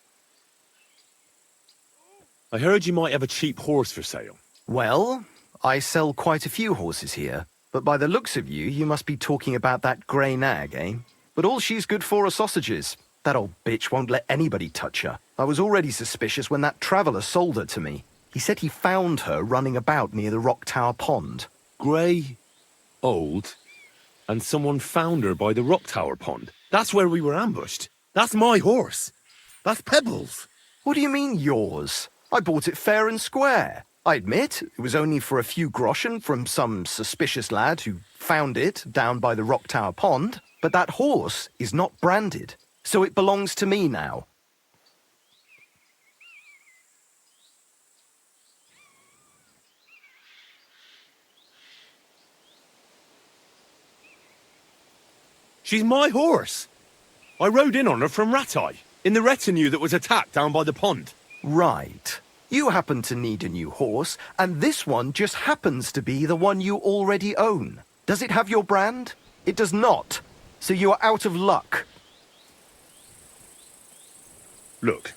I heard you might have a cheap horse for sale. Well, I sell quite a few horses here, but by the looks of you, you must be talking about that grey nag, eh? But all she's good for are sausages. That old bitch won't let anybody touch her. I was already suspicious when that traveller sold her to me. He said he found her running about near the Rock Tower Pond. Grey, old, and someone found her by the Rock Tower Pond. That's where we were ambushed. That's my horse. That's Pebbles. What do you mean, yours? I bought it fair and square. I admit, it was only for a few groschen from some suspicious lad who found it down by the Rock Tower Pond, but that horse is not branded, so it belongs to me now. She's my horse. I rode in on her from Ratai, in the retinue that was attacked down by the pond. Right. You happen to need a new horse, and this one just happens to be the one you already own. Does it have your brand? It does not. So you are out of luck. Look,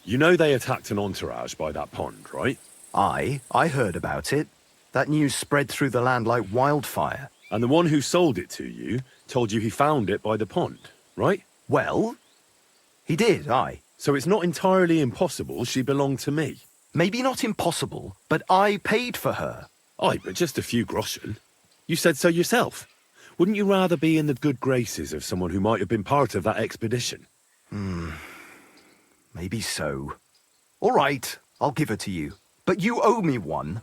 you know they attacked an entourage by that pond, right? I heard about it. That news spread through the land like wildfire. And the one who sold it to you told you he found it by the pond, right? Well, he did, aye. So it's not entirely impossible she belonged to me. Maybe not impossible, but I paid for her. Aye, but just a few groschen. You said so yourself. Wouldn't you rather be in the good graces of someone who might have been part of that expedition? Maybe so. All right, I'll give her to you. But you owe me one.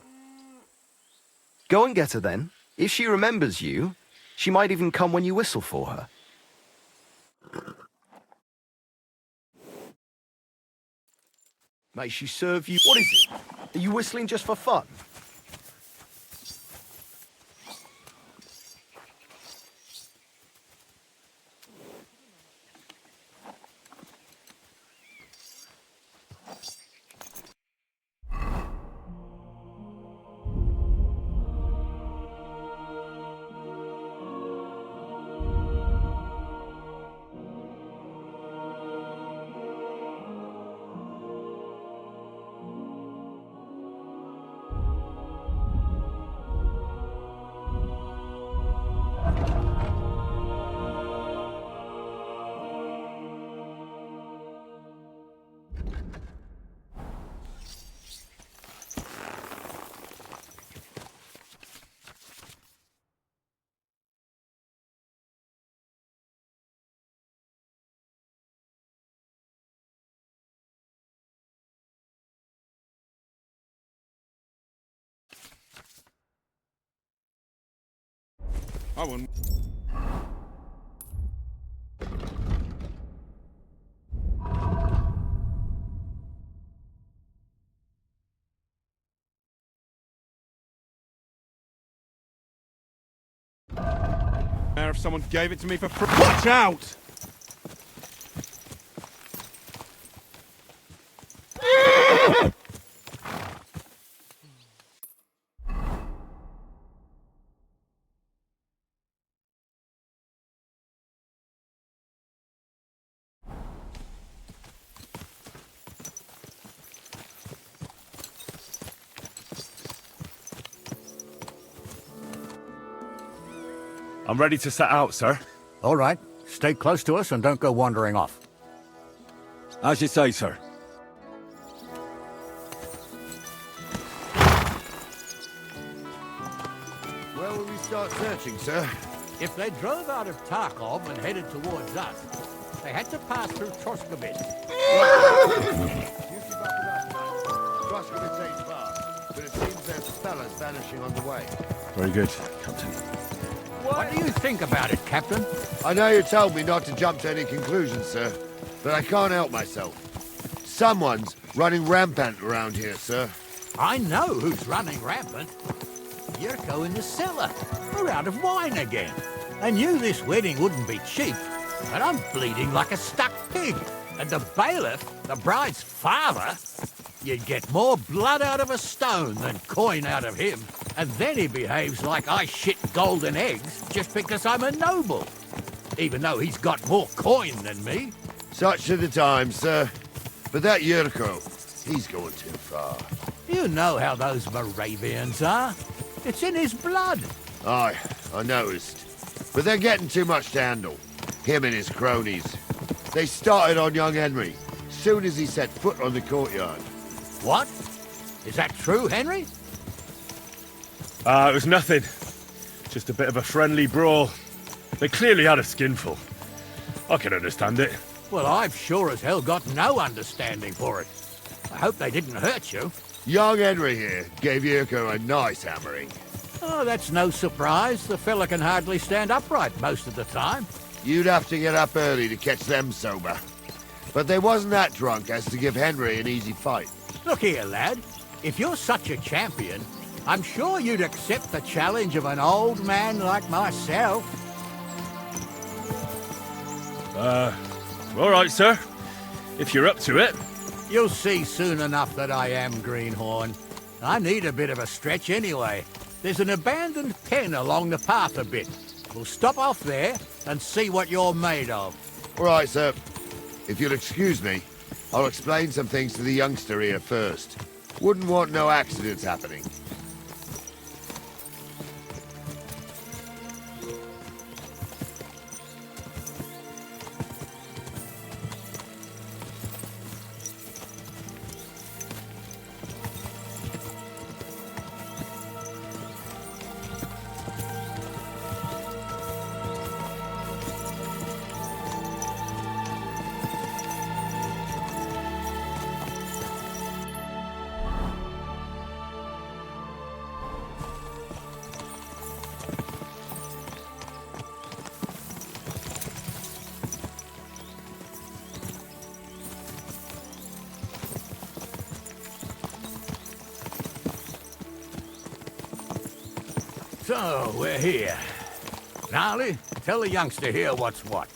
Go and get her then. If she remembers you, she might even come when you whistle for her. May she serve you... What is it? Are you whistling just for fun? I wouldn't. If someone gave it to me for free. Watch out! I'm ready to set out, sir. All right. Stay close to us and don't go wandering off. As you say, sir. Where will we start searching, sir? If they drove out of Tarkov and headed towards us, they had to pass through Trosky. Trosky ain't far, but it seems there's fellas vanishing on the way. Very good, Captain. What do you think about it, Captain? I know you told me not to jump to any conclusions, sir, but I can't help myself. Someone's running rampant around here, sir. I know who's running rampant. Yurko in the cellar. We're out of wine again. I knew this wedding wouldn't be cheap, but I'm bleeding like a stuck pig. And the bailiff, the bride's father, you'd get more blood out of a stone than coin out of him. And then he behaves like I shit golden eggs just because I'm a noble. Even though he's got more coin than me. Such are the times, sir. But that Yurko, he's going too far. You know how those Moravians are. It's in his blood. Aye, I noticed. But they're getting too much to handle. Him and his cronies. They started on young Henry, soon as he set foot on the courtyard. What? Is that true, Henry? It was nothing. Just a bit of a friendly brawl. They clearly had a skinful. I can understand it. Well, I've sure as hell got no understanding for it. I hope they didn't hurt you. Young Henry here gave Yurko a nice hammering. Oh, that's no surprise. The fella can hardly stand upright most of the time. You'd have to get up early to catch them sober. But they wasn't that drunk as to give Henry an easy fight. Look here, lad. If you're such a champion, I'm sure you'd accept the challenge of an old man like myself. All right, sir. If you're up to it. You'll see soon enough that I am Greenhorn. I need a bit of a stretch anyway. There's an abandoned pen along the path a bit. We'll stop off there and see what you're made of. All right, sir. If you'll excuse me, I'll explain some things to the youngster here first. Wouldn't want no accidents happening. So, we're here. Gnarly, tell the youngster here what's what.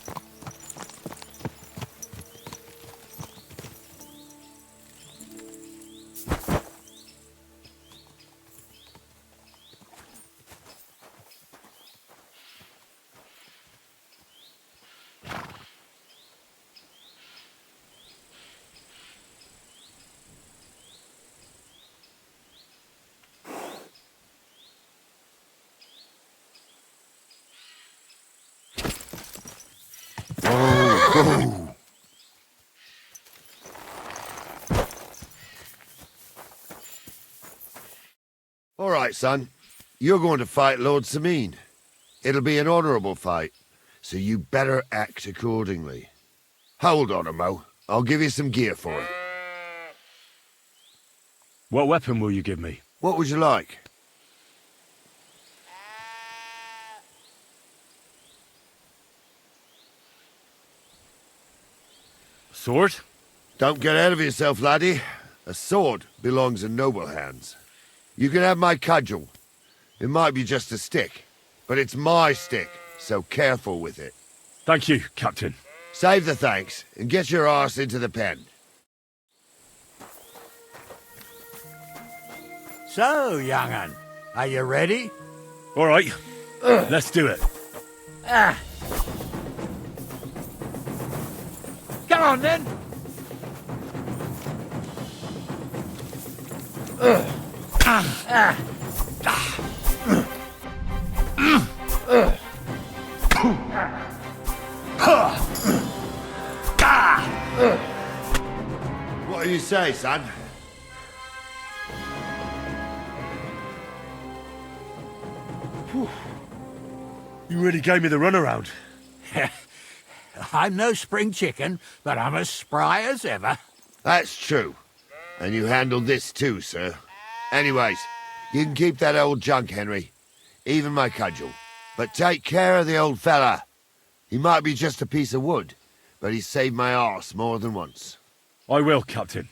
All right, son. You're going to fight Lord Sameen. It'll be an honorable fight, so you better act accordingly. Hold on a mo. I'll give you some gear for it. What weapon will you give me? What would you like? Sword? Don't get ahead of yourself, laddie. A sword belongs in noble hands. You can have my cudgel. It might be just a stick, but it's my stick, so careful with it. Thank you, Captain. Save the thanks, and get your arse into the pen. So, young'un, are you ready? All right, let's do it. Come on, then! What do you say, son? You really gave me the runaround. I'm no spring chicken, but I'm as spry as ever. That's true. And you handled this too, sir. Anyways, you can keep that old junk, Henry. Even my cudgel. But take care of the old fella. He might be just a piece of wood, but he's saved my arse more than once. I will, Captain.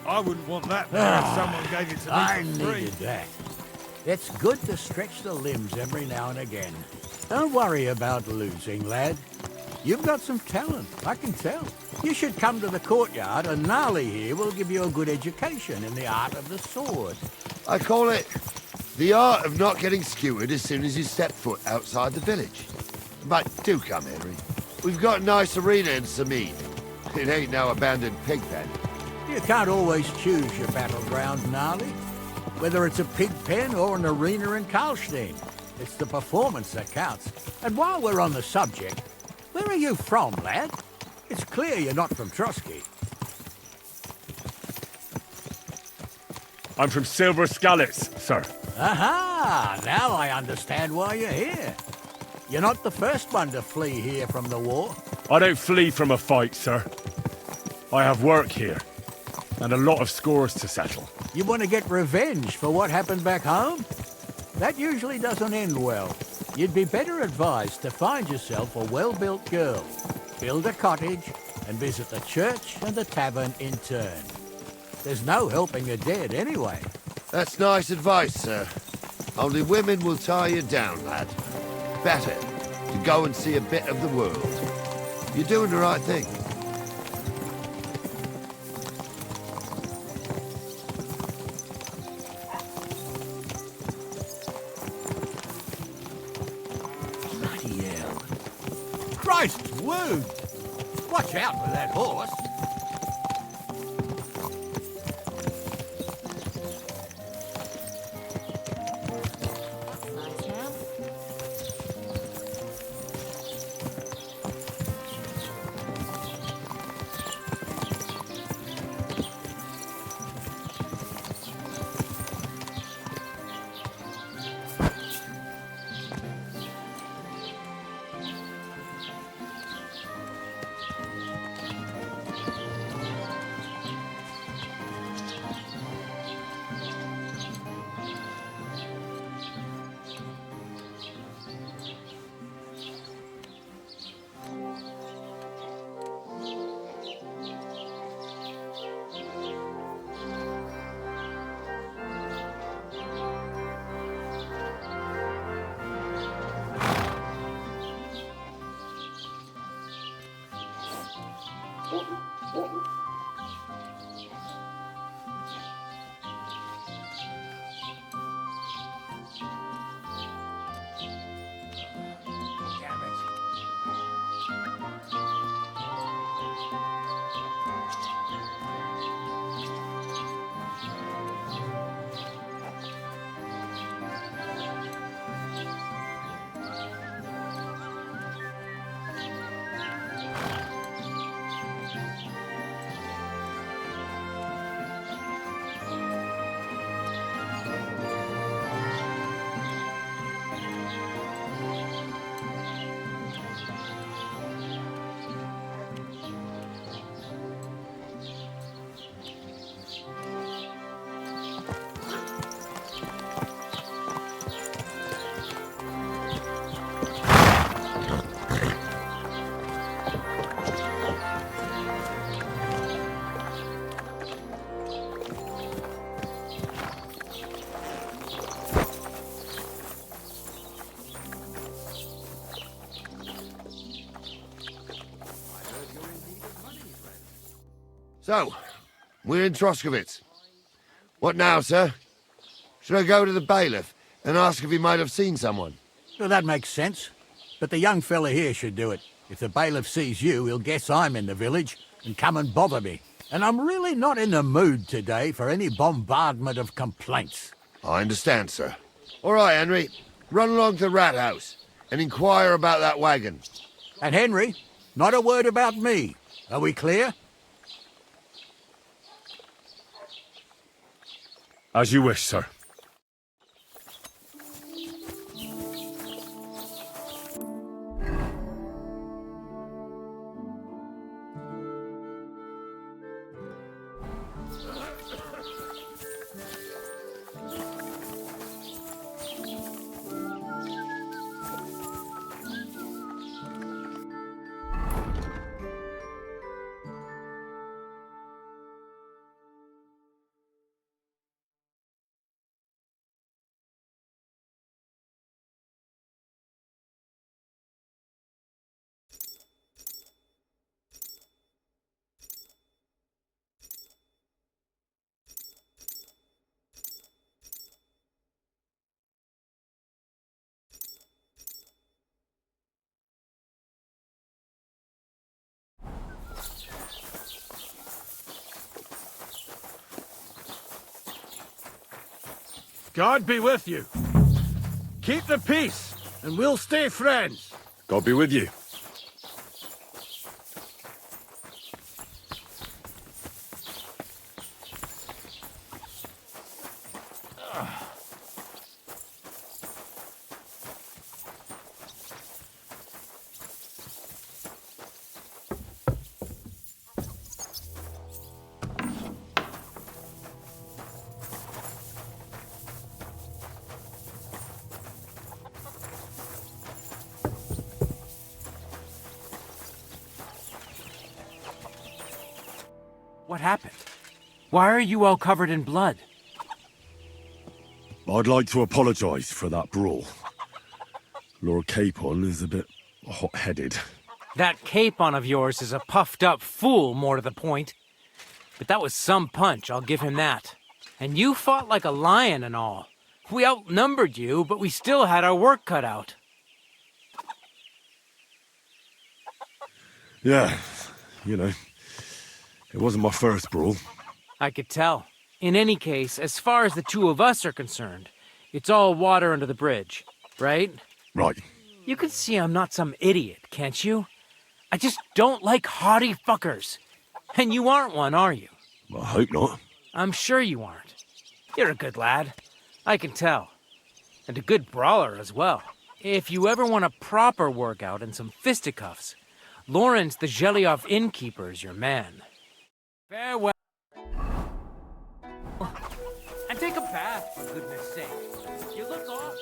I wouldn't want that there if someone gave it to me I for free. needed that. It's good to stretch the limbs every now and again. Don't worry about losing, lad. You've got some talent, I can tell. You should come to the courtyard, and Gnarly here will give you a good education in the art of the sword. I call it the art of not getting skewered as soon as you step foot outside the village. But do come, Henry. We've got a nice arena in Sameen. It ain't no abandoned pig pen. You can't always choose your battleground, Gnarly. Whether it's a pig pen or an arena in Karlstein, it's the performance that counts. And while we're on the subject, where are you from, lad? It's clear you're not from Trosky. I'm from Silver Scallops, sir. Aha! Now I understand why you're here. You're not the first one to flee here from the war. I don't flee from a fight, sir. I have work here, and a lot of scores to settle. You want to get revenge for what happened back home? That usually doesn't end well. You'd be better advised to find yourself a well-built girl, build a cottage, and visit the church and the tavern in turn. There's no helping a dead anyway. That's nice advice, sir. Only women will tie you down, lad. Better to go and see a bit of the world. You're doing the right thing. Bloody hell. Christ's wound! Watch out for that horse. So, we're in Troskowitz. What now, sir? Should I go to the bailiff and ask if he might have seen someone? Well, that makes sense. But the young fella here should do it. If the bailiff sees you, he'll guess I'm in the village and come and bother me. And I'm really not in the mood today for any bombardment of complaints. I understand, sir. All right, Henry. Run along to the rat house and inquire about that wagon. And Henry, not a word about me. Are we clear? As you wish, sir. God be with you. Keep the peace, and we'll stay friends. God be with you. What happened? Why are you all covered in blood? I'd like to apologise for that brawl. Lord Capon is a bit hot-headed. That Capon of yours is a puffed-up fool, more to the point. But that was some punch, I'll give him that. And you fought like a lion and all. We outnumbered you, but we still had our work cut out. Yeah, you know, it wasn't my first brawl. I could tell. In any case, as far as the two of us are concerned, it's all water under the bridge, right? Right. You can see I'm not some idiot, can't you? I just don't like haughty fuckers. And you aren't one, are you? I hope not. I'm sure you aren't. You're a good lad. I can tell. And a good brawler as well. If you ever want a proper workout and some fisticuffs, Lawrence the Gelioff innkeeper is your man. Farewell. And take a bath, for goodness sake. You look awful.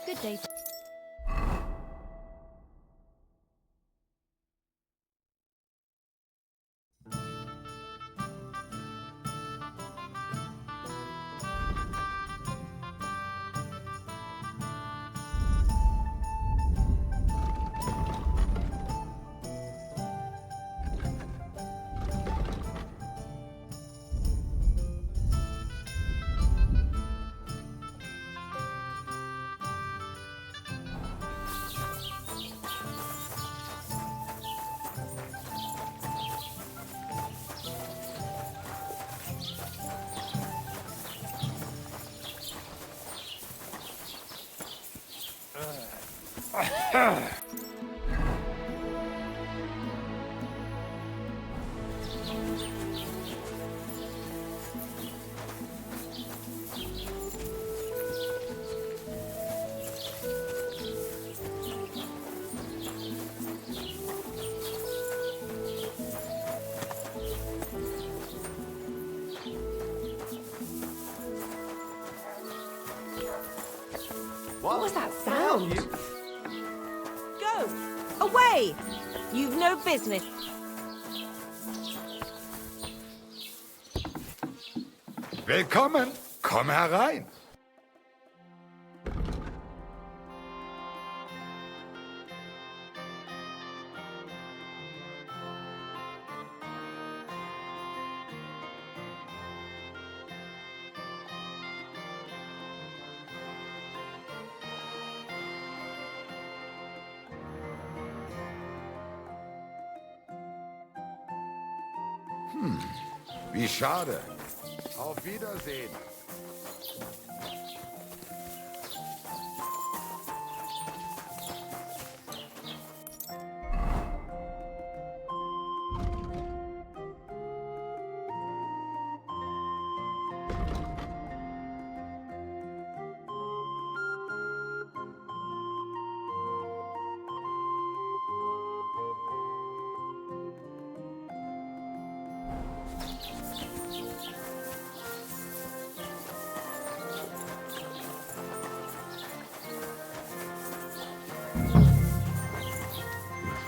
Good day. What was that sound? Go! Away! You've no business. Willkommen. Komm herein. Wie schade. Auf Wiedersehen.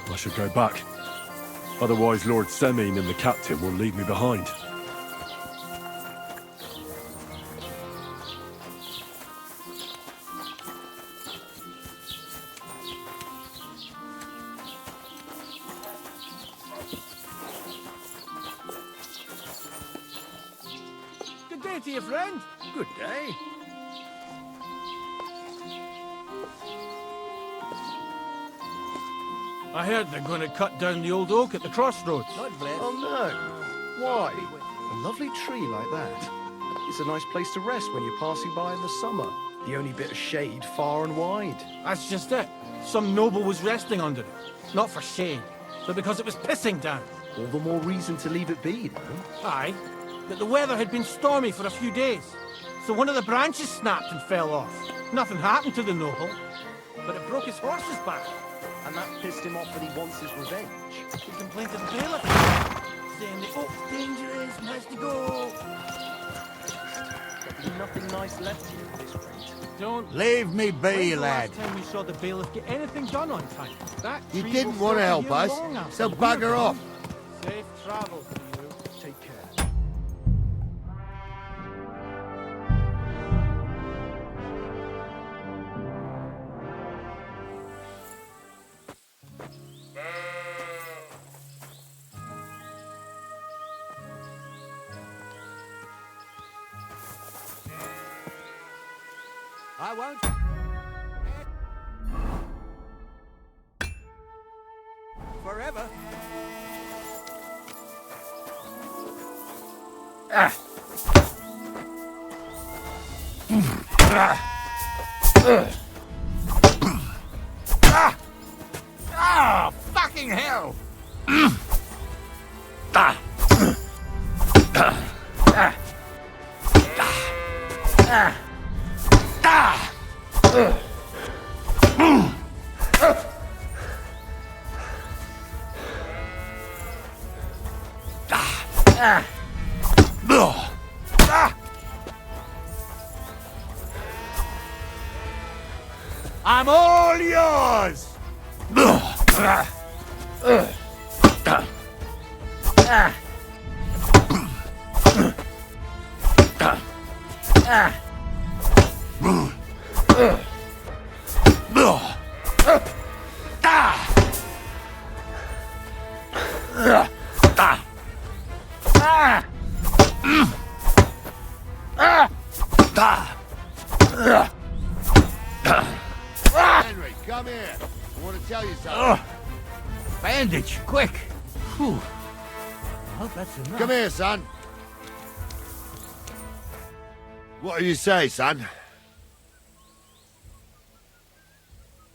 I should go back. Otherwise, Lord Semine and the captain will leave me behind. Good day to you, friend. Good day. I heard they're going to cut down the old oak at the crossroads. Oh no. Why? A lovely tree like that. It's a nice place to rest when you're passing by in the summer. The only bit of shade far and wide. That's just it. Some noble was resting under it. Not for shade, but because it was pissing down. All the more reason to leave it be, no? Aye, but the weather had been stormy for a few days. So one of the branches snapped and fell off. Nothing happened to the noble, but it broke his horse's back. And that pissed him off and he wants his revenge. He complained to the bailiff, saying the oak's dangerous and has to go. There'll be nothing nice left here at this rate. Don't Leave me be, When's the lad. last time we saw the bailiff get anything done on time? That You tree didn't will want to still help be here us, long after so we're bugger gone. off. Safe travels to you. Take care. I won't. Forever. Ah, fucking hell! I'm all yours! Henry, come here. I want to tell you something. Bandage, quick! Whew. I hope that's enough. Come here, son. What do you say, son?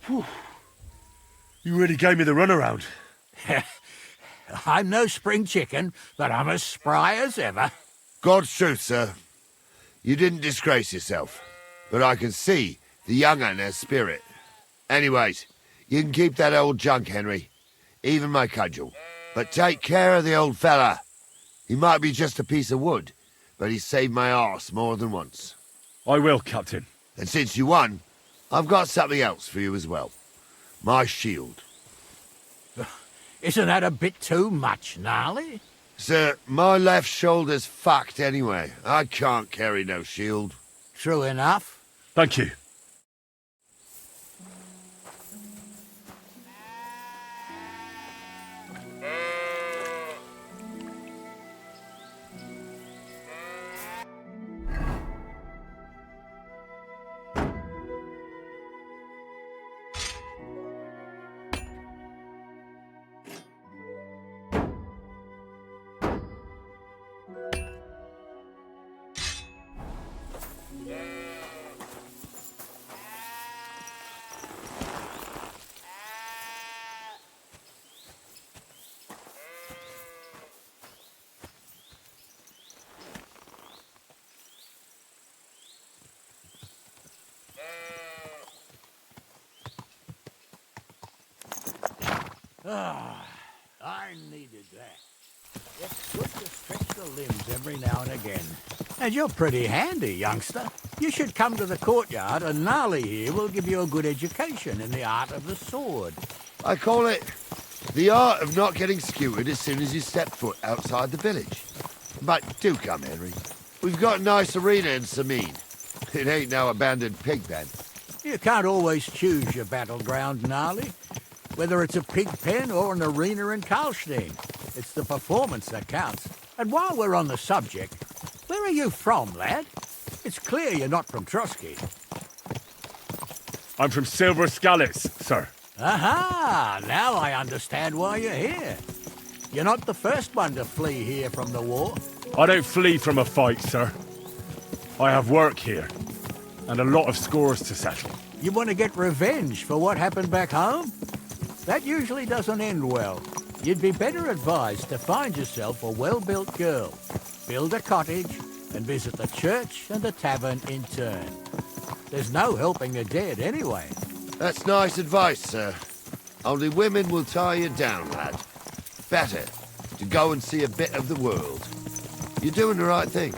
Whew. You really gave me the runaround. I'm no spring chicken, but I'm as spry as ever. God's truth, sir. You didn't disgrace yourself, but I can see the young un has spirit. Anyways, you can keep that old junk, Henry. Even my cudgel. But take care of the old fella. He might be just a piece of wood, but he saved my arse more than once. I will, Captain. And since you won, I've got something else for you as well. My shield. Isn't that a bit too much, Gnarly? Sir, my left shoulder's fucked anyway. I can't carry no shield. True enough. Thank you. Ah, I needed that. It's good to stretch the limbs every now and again. And you're pretty handy, youngster. You should come to the courtyard, and Gnarly here will give you a good education in the art of the sword. I call it the art of not getting skewered as soon as you step foot outside the village. But do come, Henry. We've got a nice arena in Sameen. It ain't no abandoned pig pen. You can't always choose your battleground, Gnarly. Whether it's a pig pen or an arena in Karlstein, it's the performance that counts. And while we're on the subject, where are you from, lad? It's clear you're not from Trosky. I'm from Silver Scallops, sir. Aha! Now I understand why you're here. You're not the first one to flee here from the war. I don't flee from a fight, sir. I have work here, and a lot of scores to settle. You want to get revenge for what happened back home? That usually doesn't end well. You'd be better advised to find yourself a well-built girl, build a cottage, and visit the church and the tavern in turn. There's no helping the dead anyway. That's nice advice, sir. Only women will tie you down, lad. Better to go and see a bit of the world. You're doing the right thing.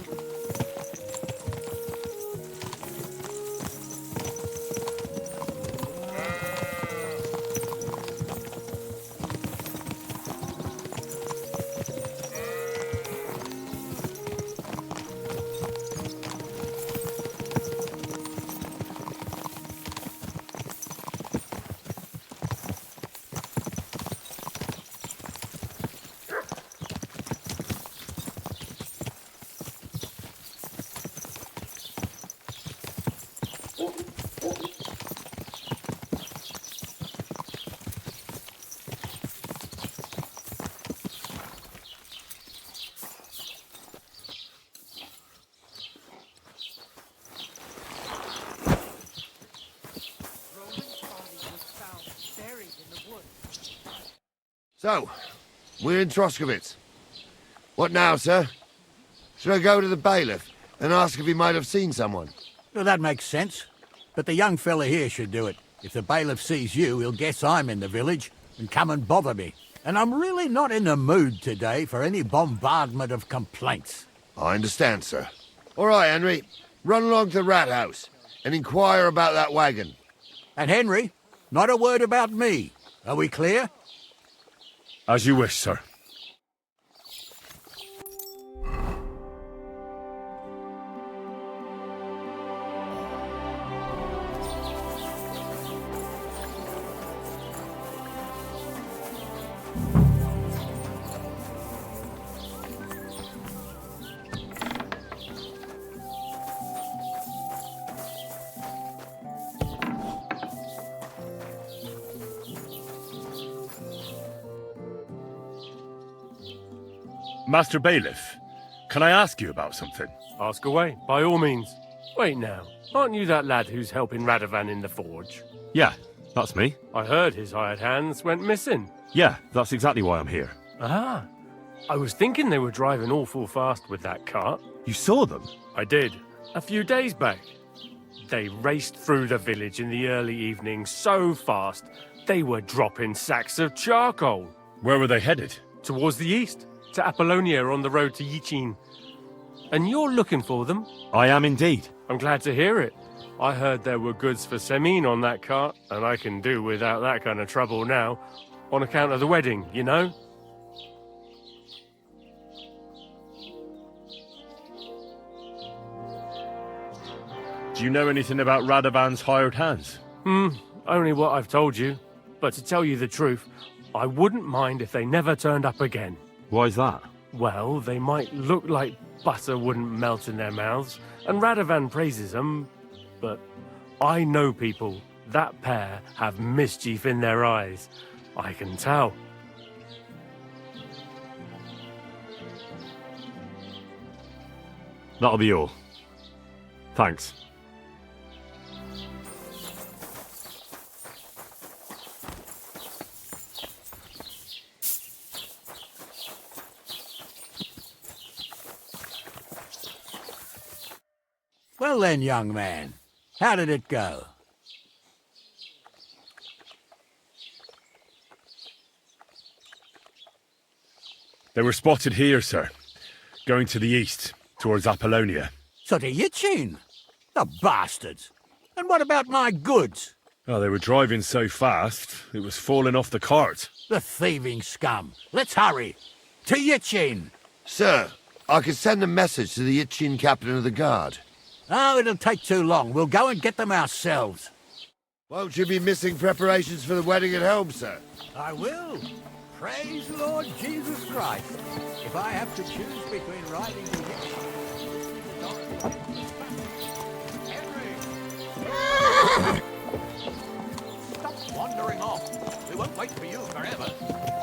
So, we're in Trosky. What now, sir? Should I go to the bailiff and ask if he might have seen someone? Well, that makes sense. But the young fella here should do it. If the bailiff sees you, he'll guess I'm in the village and come and bother me. And I'm really not in the mood today for any bombardment of complaints. I understand, sir. All right, Henry. Run along to the rat house and inquire about that wagon. And Henry, not a word about me. Are we clear? As you wish, sir. Master Bailiff, can I ask you about something? Ask away, by all means. Wait now, aren't you that lad who's helping Radovan in the forge? Yeah, that's me. I heard his hired hands went missing. Yeah, that's exactly why I'm here. Ah, I was thinking they were driving awful fast with that cart. You saw them? I did, a few days back. They raced through the village in the early evening so fast, they were dropping sacks of charcoal. Where were they headed? Towards the east. To Apollonia on the road to Yichin. And you're looking for them? I am indeed. I'm glad to hear it. I heard there were goods for Semin on that cart, and I can do without that kind of trouble now, on account of the wedding, you know? Do you know anything about Radovan's hired hands? Only what I've told you. But to tell you the truth, I wouldn't mind if they never turned up again. Why's that? Well, they might look like butter wouldn't melt in their mouths, and Radovan praises them, but I know people. That pair have mischief in their eyes. I can tell. That'll be all. Thanks. Well then, young man, how did it go? They were spotted here, sir. Going to the east, towards Apollonia. So to Yichin? The bastards! And what about my goods? Oh, they were driving so fast, it was falling off the cart. The thieving scum! Let's hurry! To Yichin! Sir, I could send a message to the Yichin captain of the guard. Oh, it'll take too long. We'll go and get them ourselves. Won't you be missing preparations for the wedding at home, sir? I will. Praise Lord Jesus Christ. If I have to choose between riding to Henry! Stop wandering off. We won't wait for you forever.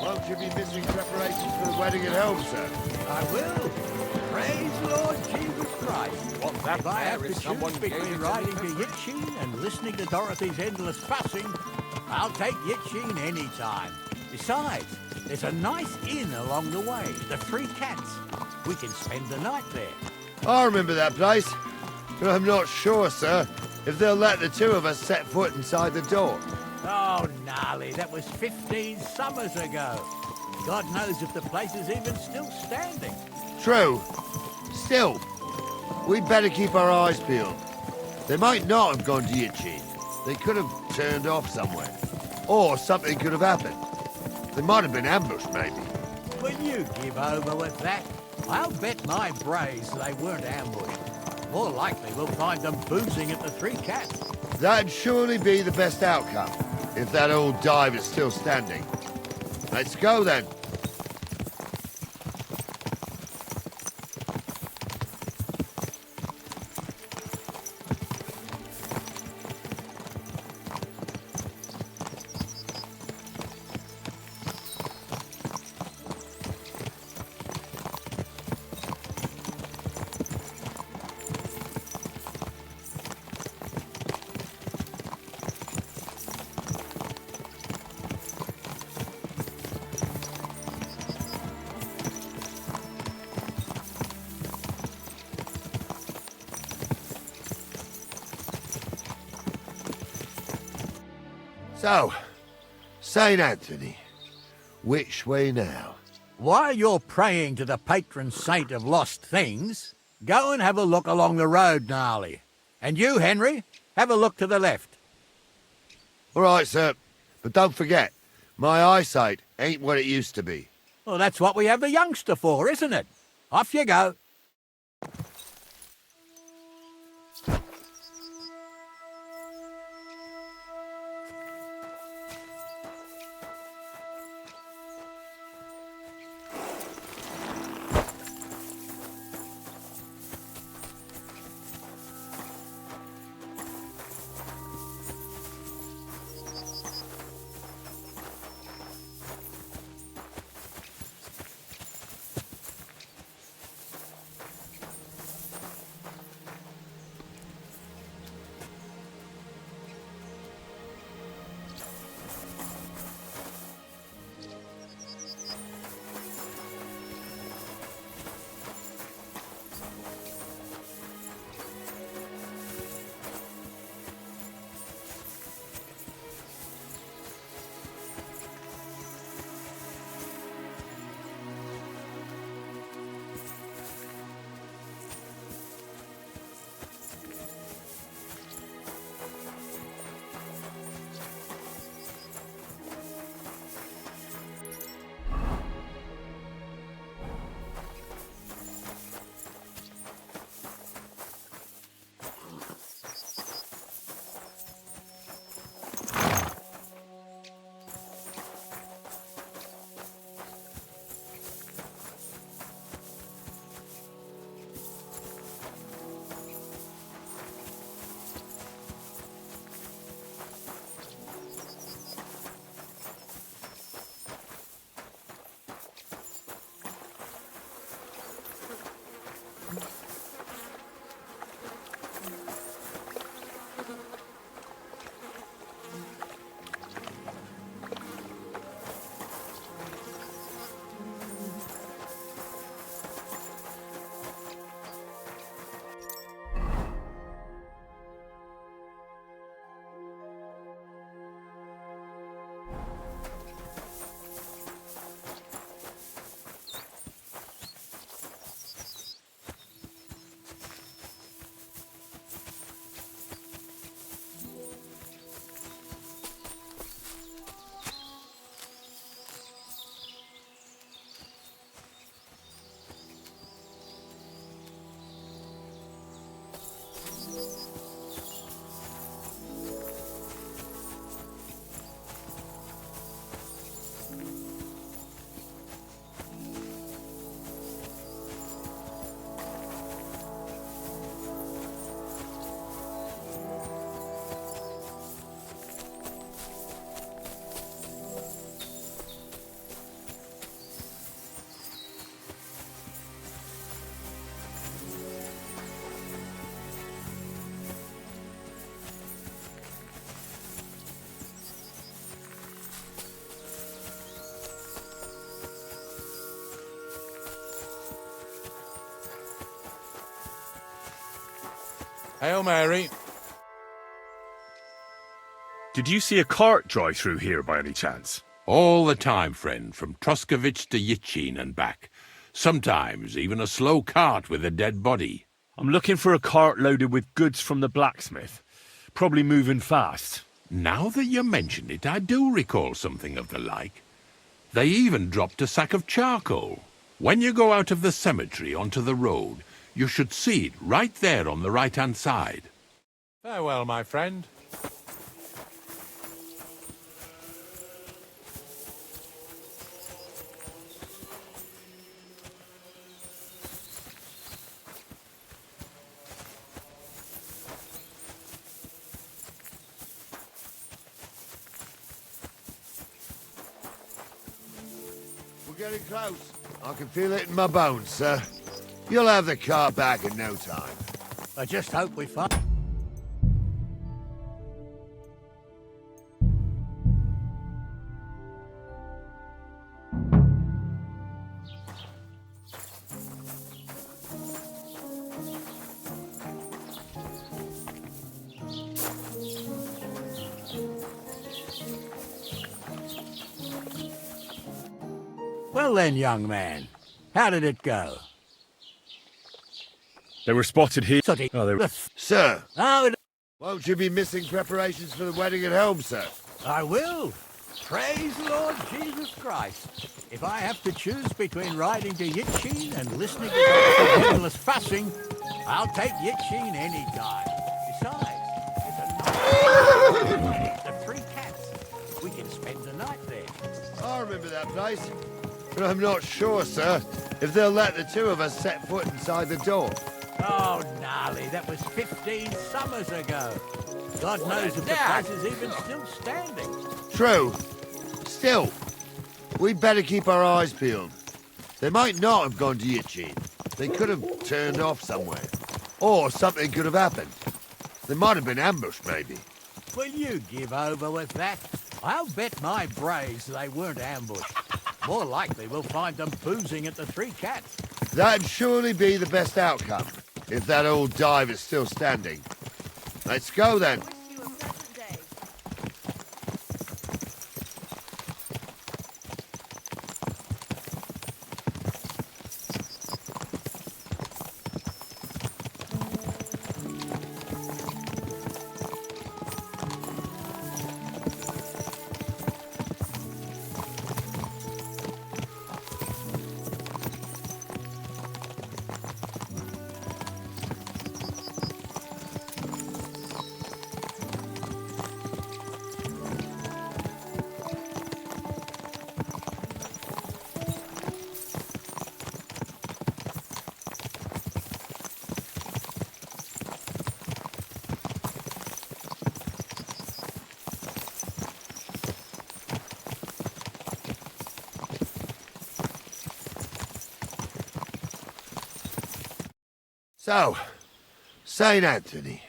Won't you be missing preparations for the wedding at home, sir? I will. Praise Lord Jesus Christ. If I have to choose between riding to Yitchin and listening to Dorothy's endless fussing, I'll take Yitchin any time. Besides, there's a nice inn along the way, the Three Cats. We can spend the night there. I remember that place, but I'm not sure, sir, if they'll let the two of us set foot inside the door. Oh, gnarly, that was 15 summers ago. God knows if the place is even still standing. True. Still, we'd better keep our eyes peeled. They might not have gone to Yitchin. They could have turned off somewhere. Or something could have happened. They might have been ambushed, maybe. Will you give over with that? I'll bet my brains they weren't ambushed. More likely we'll find them boozing at the Three Cats. That'd surely be the best outcome, if that old dive is still standing. Let's go, then. So, St. Anthony, which way now? While you're praying to the patron saint of lost things, go and have a look along the road, Gnarly. And you, Henry, have a look to the left. All right, sir. But don't forget, my eyesight ain't what it used to be. Well, that's what we have the youngster for, isn't it? Off you go. Hail Mary. Did you see a cart drive through here by any chance? All the time, friend, from Troskovich to Yitchin and back. Sometimes even a slow cart with a dead body. I'm looking for a cart loaded with goods from the blacksmith. Probably moving fast. Now that you mention it, I do recall something of the like. They even dropped a sack of charcoal. When you go out of the cemetery onto the road, you should see it right there on the right-hand side. Farewell, my friend. We're getting close. I can feel it in my bones, sir. You'll have the car back in no time. I just hope we find... Well then, young man, how did it go? They were spotted here. Oh, they were... Sir, Oh, won't you be missing preparations for the wedding at home, sir? I will. Praise the Lord Jesus Christ. If I have to choose between riding to Yitchin and listening to endless fussing, I'll take Yitchin any time. Besides, it's a nice the Three Cats. We can spend the night there. I remember that place. But I'm not sure, sir, if they'll let the two of us set foot inside the door. Oh, gnarly, that was 15 summers ago. God knows if the place is even still standing. True. Still, we'd better keep our eyes peeled. They might not have gone to Yitchin. They could have turned off somewhere. Or something could have happened. They might have been ambushed, maybe. Will you give over with that? I'll bet my braves they weren't ambushed. More likely we'll find them boozing at the Three Cats. That'd surely be the best outcome, if that old dive is still standing. Let's go, then. So, St. Anthony,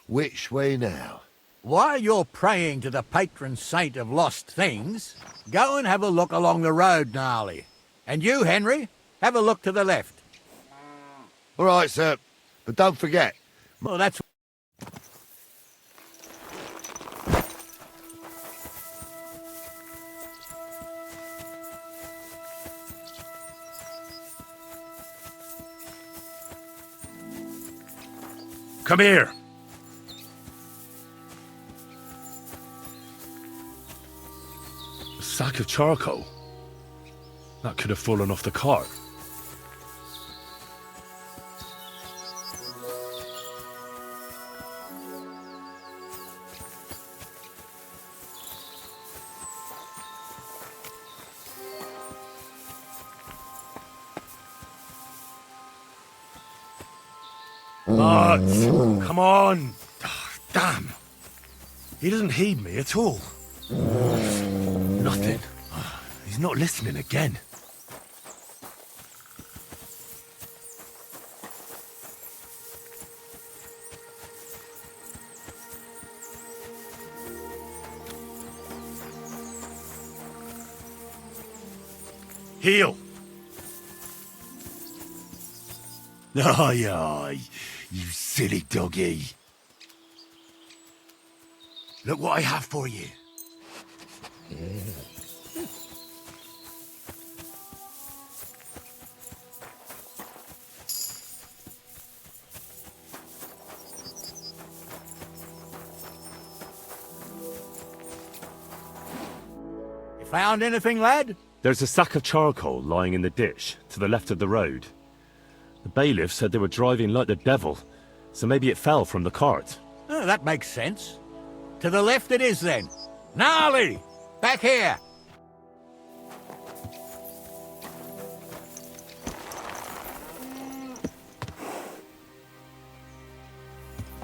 which way now? While you're praying to the patron saint of lost things, go and have a look along the road, gnarly. And you, Henry, have a look to the left. All right, sir, but don't forget. Well, that's... Come here! A sack of charcoal? That could have fallen off the cart. Lads, come on! Oh, damn! He doesn't heed me at all. Nothing. Oh, he's not listening again. Heel! Aye, aye, you silly doggy. Look what I have for you. You found anything, lad? There's a sack of charcoal lying in the ditch to the left of the road. The bailiff said they were driving like the devil, so maybe it fell from the cart. Oh, that makes sense. To the left it is, then. Gnarly! Back here!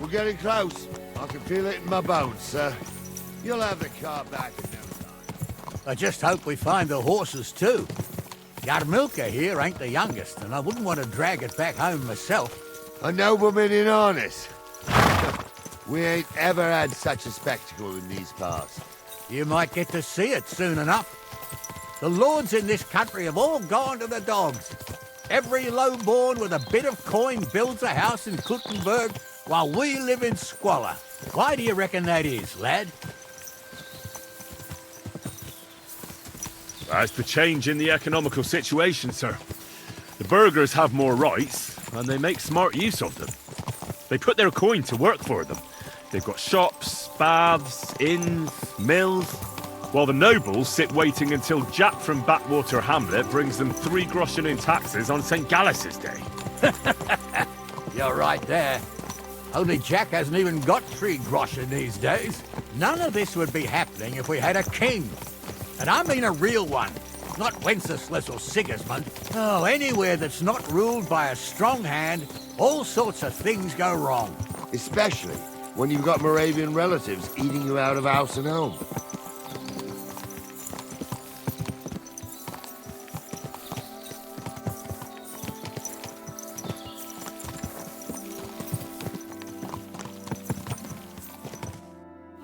We're getting close. I can feel it in my bones, sir. You'll have the car back in no time. I just hope we find the horses, too. Yarmilka here ain't the youngest, and I wouldn't want to drag it back home myself. A nobleman in harness. We ain't ever had such a spectacle in these parts. You might get to see it soon enough. The lords in this country have all gone to the dogs. Every lowborn with a bit of coin builds a house in Kuttenberg while we live in squalor. Why do you reckon that is, lad? That's the change in the economical situation, sir. The burghers have more rights, and they make smart use of them. They put their coin to work for them. They've got shops, baths, inns, mills, while the nobles sit waiting until Jack from Backwater Hamlet brings them 3 groschen in taxes on St. Gallus's Day. You're right there. Only Jack hasn't even got 3 groschen these days. None of this would be happening if we had a king. And I mean a real one, not Wenceslas or Sigismund. Oh, anywhere that's not ruled by a strong hand, all sorts of things go wrong. Especially when you've got Moravian relatives eating you out of house and home.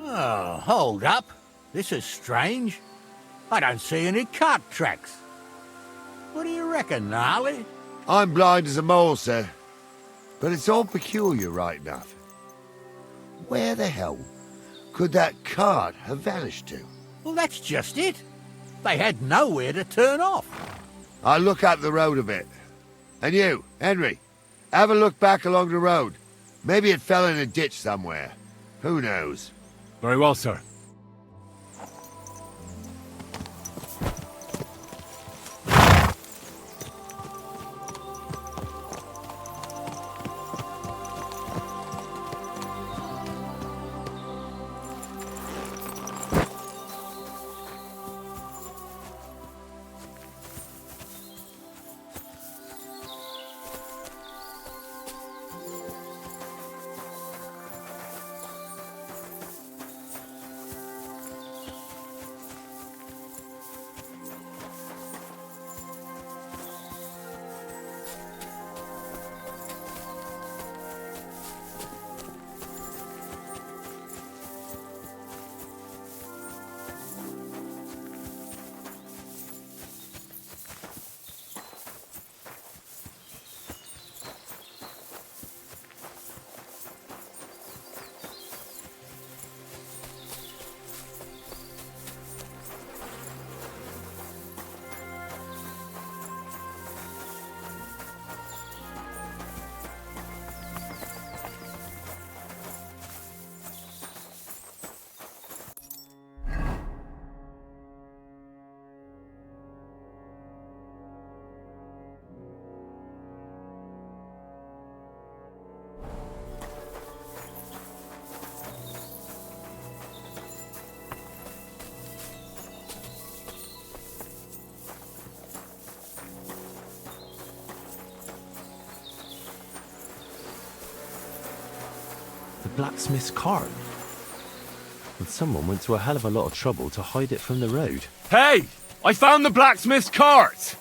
Oh, hold up. This is strange. I don't see any cart tracks. What do you reckon, Gnarly? I'm blind as a mole, sir. But it's all peculiar, right enough. Where the hell could that cart have vanished to? Well, that's just it. They had nowhere to turn off. I'll look up the road a bit. And you, Henry, have a look back along the road. Maybe it fell in a ditch somewhere. Who knows? Very well, sir. The blacksmith's cart. And someone went to a hell of a lot of trouble to hide it from the road. Hey! I found the blacksmith's cart!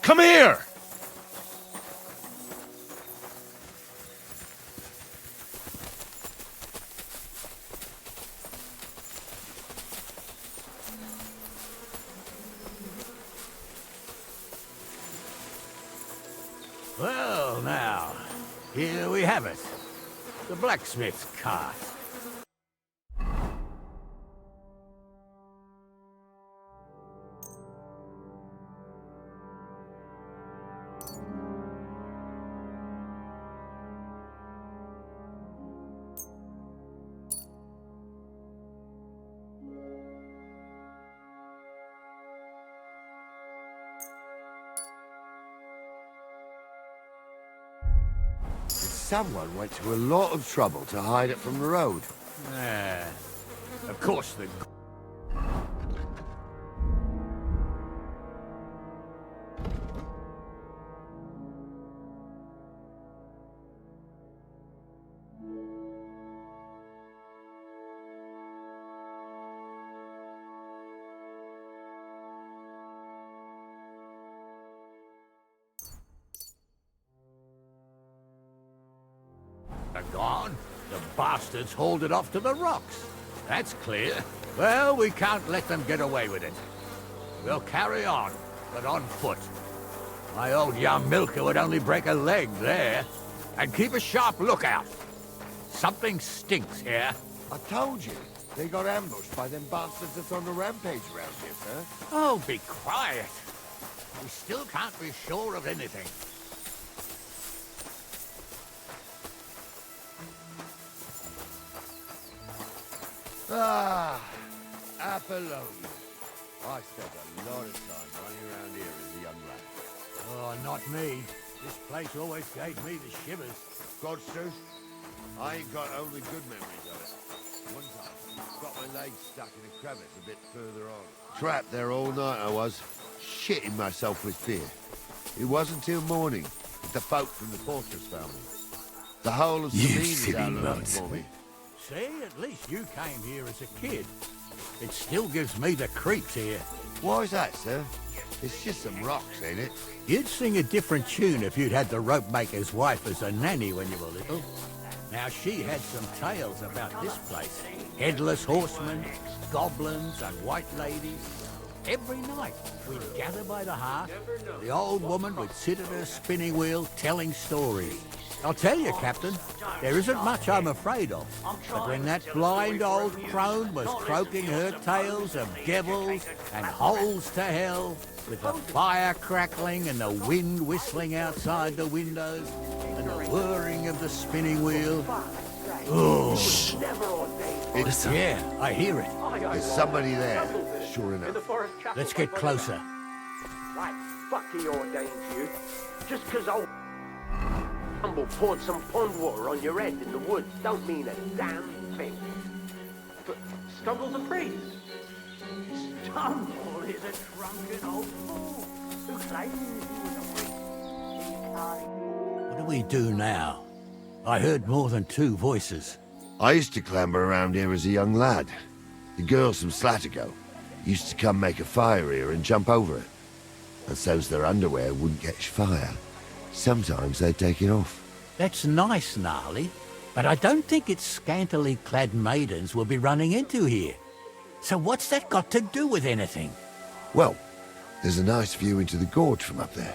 Come here! Well, now, Here we have it. The blacksmith's cart. Someone went to a lot of trouble to hide it from the road. Of course the... They're gone. The bastards hauled it off to the rocks. That's clear. Well, we can't let them get away with it. We'll carry on, but on foot. My old young milker would only break a leg there. And keep a sharp lookout. Something stinks here. I told you. They got ambushed by them bastards that's on the rampage around here, sir. Oh, be quiet. We still can't be sure of anything. Ah, Apollonia. I spent a lot of time running around here as a young lad. Oh, not me. This place always gave me the shivers. God's truth, I ain't got only good memories of it. One time, got my leg stuck in a crevice a bit further on. Trapped there all night I was, shitting myself with fear. It wasn't till morning that the folk from the fortress found me. The whole of You Sabine is silly out looking mutt. for me. See, at least you came here as a kid. It still gives me the creeps here. Why's that, sir? It's just some rocks, ain't it? You'd sing a different tune if you'd had the rope maker's wife as a nanny when you were little. Now, she had some tales about this place. Headless horsemen, goblins, and white ladies. Every night, we'd gather by the hearth. The old woman would sit at her spinning wheel telling stories. I'll tell you, Captain, there isn't much I'm afraid of. But when that blind old crone was croaking her tales of devils and holes to hell, with the fire crackling and the wind whistling outside the windows, and the whirring of the spinning wheel... Oh, It's, yeah, I hear it. There's somebody there, sure enough. Let's get closer. Right, fuck he ordains you. Just 'cause old Humble poured some pond water on your head in the woods don't mean a damn thing. But Stumble's a priest. Stumble is a drunken old fool who claims he was a priest. What do we do now? I heard more than two voices. I used to clamber around here as a young lad. The girls from Slatigo used to come make a fire here and jump over it. And so's their underwear wouldn't catch fire. Sometimes they'd take it off. That's nice, Gnarly, but I don't think it's scantily clad maidens we'll be running into here. So what's that got to do with anything? Well, there's a nice view into the gorge from up there.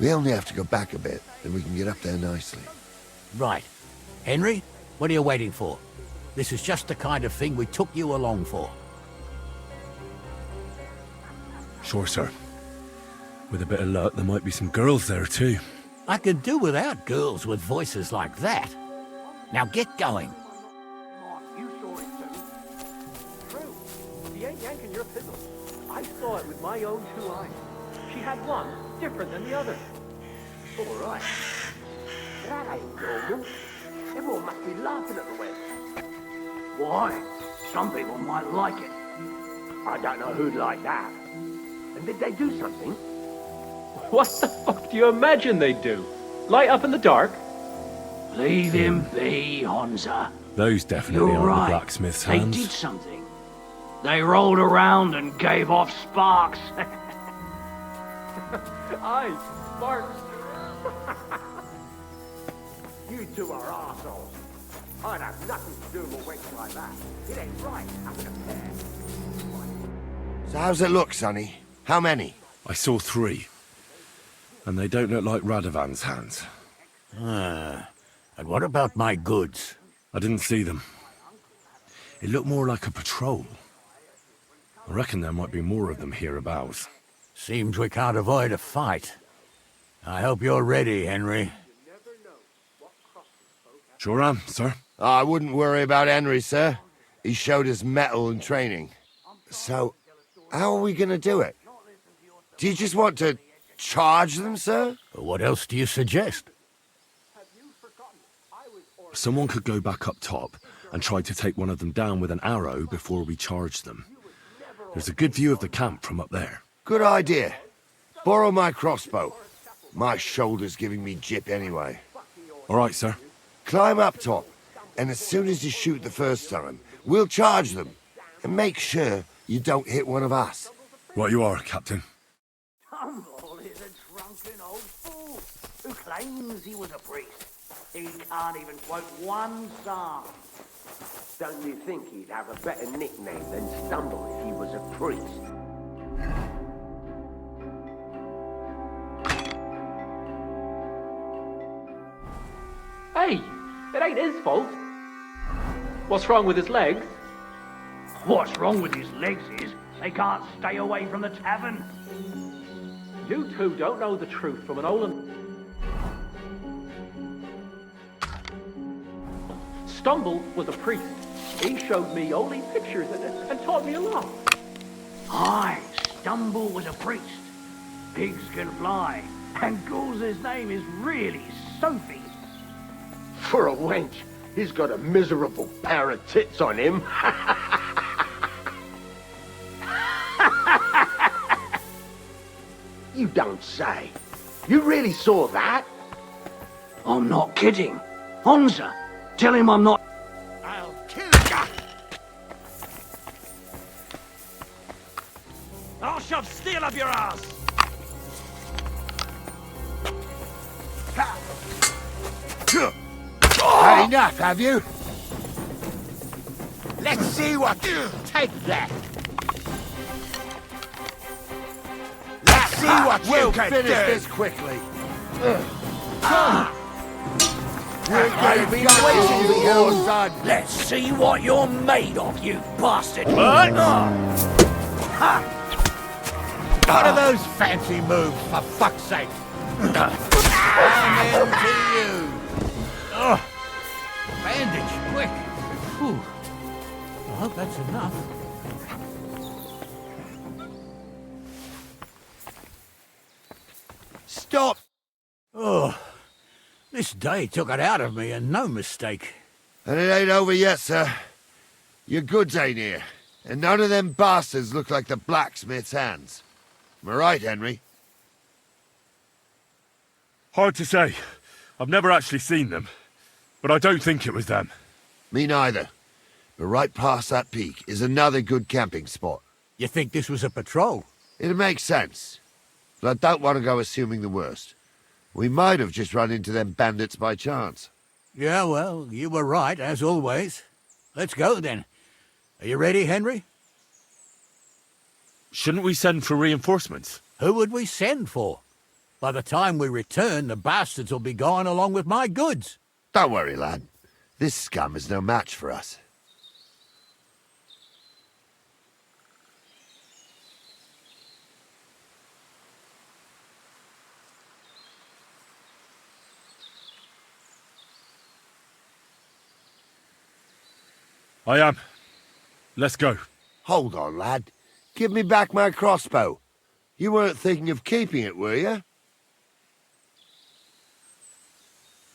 We only have to go back a bit, and we can get up there nicely. Right. Henry, what are you waiting for? This is just the kind of thing we took you along for. Sure, sir. With a bit of luck, there might be some girls there too. I could do without girls with voices like that. Now get going. You saw it too. True. He ain't yanking your fiddle. I saw it with my own two eyes. She had one different than the other. All right. That ain't normal. Everyone must be laughing at the wedding. Why? Some people might like it. I don't know who'd like that. And did they do something? What the fuck do you imagine they'd do? Light up in the dark? Leave him be, Honza. Those definitely You're aren't right. the blacksmith's They hands. did something. They rolled around and gave off sparks. Aye, sparks. You two are arseholes. I'd have nothing to do with a wench like that. It ain't right having a pair. So how's it look, Sonny? How many? I saw 3. And they don't look like Radovan's hands. And what about my goods? I didn't see them. It looked more like a patrol. I reckon there might be more of them hereabouts. Seems we can't avoid a fight. I hope you're ready, Henry. Sure am, sir. I wouldn't worry about Henry, sir. He showed us mettle and training. So, how are we gonna do it? Do you just want to charge them, sir? What else do you suggest? Someone could go back up top and try to take one of them down with an arrow before we charge them. There's a good view of the camp from up there. Good idea. Borrow my crossbow. My shoulder's giving me jip anyway. All right, sir. Climb up top, and as soon as you shoot the first time, we'll charge them. And make sure you don't hit one of us. Right you are, Captain. Tumble is a drunken old fool who claims he was a priest. He can't even quote one psalm. Don't you think he'd have a better nickname than Stumble if he was a priest? Hey, it ain't his fault. What's wrong with his legs? What's wrong with his legs is they can't stay away from the tavern. You two don't know the truth from an old... Stumble was a priest. He showed me holy pictures and taught me a lot. Aye, Stumble was a priest. Pigs can fly, and Ghoul's name is really Sophie. For a wench, he's got a miserable pair of tits on him. You don't say. You really saw that? I'm not kidding. Honza, tell him I'm not... I'll kill you! I'll shove steel up your ass! Had enough, have you? Let's see what you take that. Let's see what We'll you can finish do. this quickly. I've been waiting for you. Let's see what you're made of, you bastard! What are those fancy moves, for fuck's sake? Amen to you. Oh, bandage, quick. Whew. I hope that's enough. Stop! Oh, this day took it out of me, and no mistake. And it ain't over yet, sir. Your goods ain't here, and none of them bastards look like the blacksmith's hands. Am I right, Henry? Hard to say. I've never actually seen them, but I don't think it was them. Me neither. But right past that peak is another good camping spot. You think this was a patrol? It makes sense. But I don't want to go assuming the worst. We might have just run into them bandits by chance. Yeah, well, you were right, as always. Let's go, then. Are you ready, Henry? Shouldn't we send for reinforcements? Who would we send for? By the time we return, the bastards will be gone along with my goods. Don't worry, lad. This scum is no match for us. I am. Let's go. Hold on, lad. Give me back my crossbow. You weren't thinking of keeping it, were you?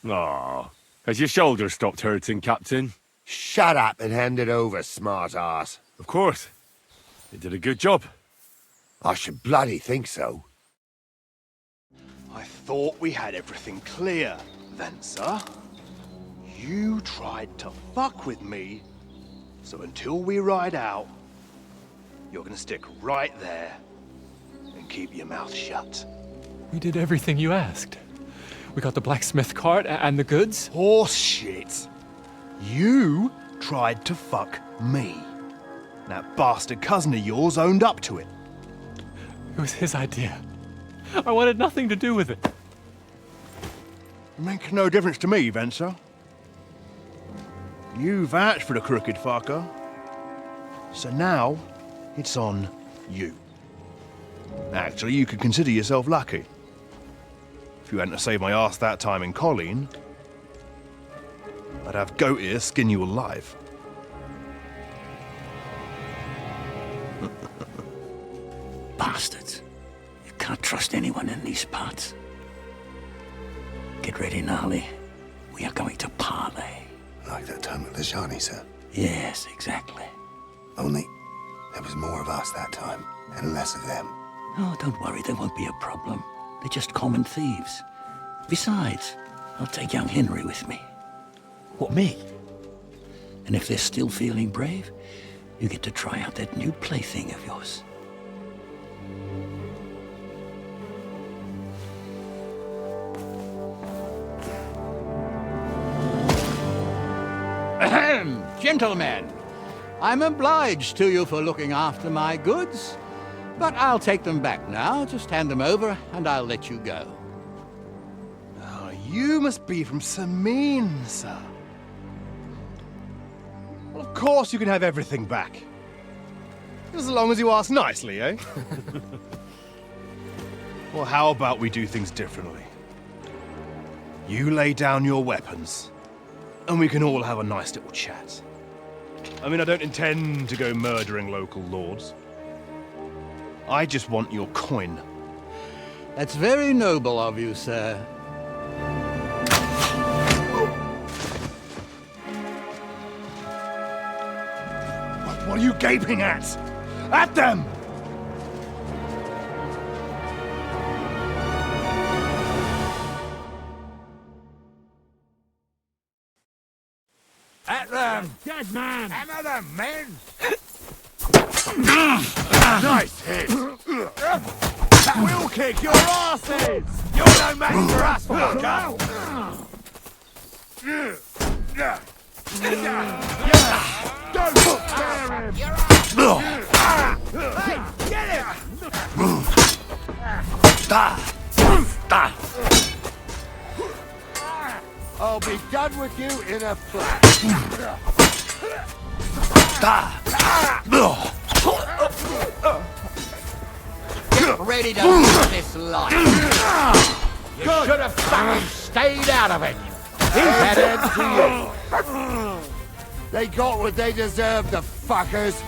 Aw, has your shoulder stopped hurting, Captain? Shut up and hand it over, smart ass. Of course. It did a good job. I should bloody think so. I thought we had everything clear, Venser. You tried to fuck with me, so until we ride out, you're gonna stick right there and keep your mouth shut. We did everything you asked. We got the blacksmith cart and the goods. Horse shit. You tried to fuck me. That bastard cousin of yours owned up to it. It was his idea. I wanted nothing to do with it. It make no difference to me, Venser. You vouched for the crooked fucker. So now, it's on you. Actually, you could consider yourself lucky. If you hadn't have saved my ass that time in Colleen, I'd have goat ear skin you alive. Bastards. You can't trust anyone in these parts. Get ready, Gnarly. We are going to parley. Like that time at the Shani, sir? Yes, exactly. Only there was more of us that time, and less of them. Oh, don't worry, there won't be a problem. They're just common thieves. Besides, I'll take young Henry with me. What, me? And if they're still feeling brave, you get to try out that new plaything of yours. Ahem, gentlemen, I'm obliged to you for looking after my goods, but I'll take them back now. Just hand them over and I'll let you go. Oh, you must be from Samin, sir. Well, of course you can have everything back. As long as you ask nicely, eh? Well, how about we do things differently? You lay down your weapons, and we can all have a nice little chat. I mean, I don't intend to go murdering local lords. I just want your coin. That's very noble of you, sir. What are you gaping at? At them! At them! Dead man! Hammer them, men! Nice hit! We'll kick your asses! You're no match for us, fucker! Don't spare him! Hey, get him! I'll be done with you in a flash. Get ready to live this life. You should have fucking stayed out of it. He's headed to you. They got what they deserved, the fuckers.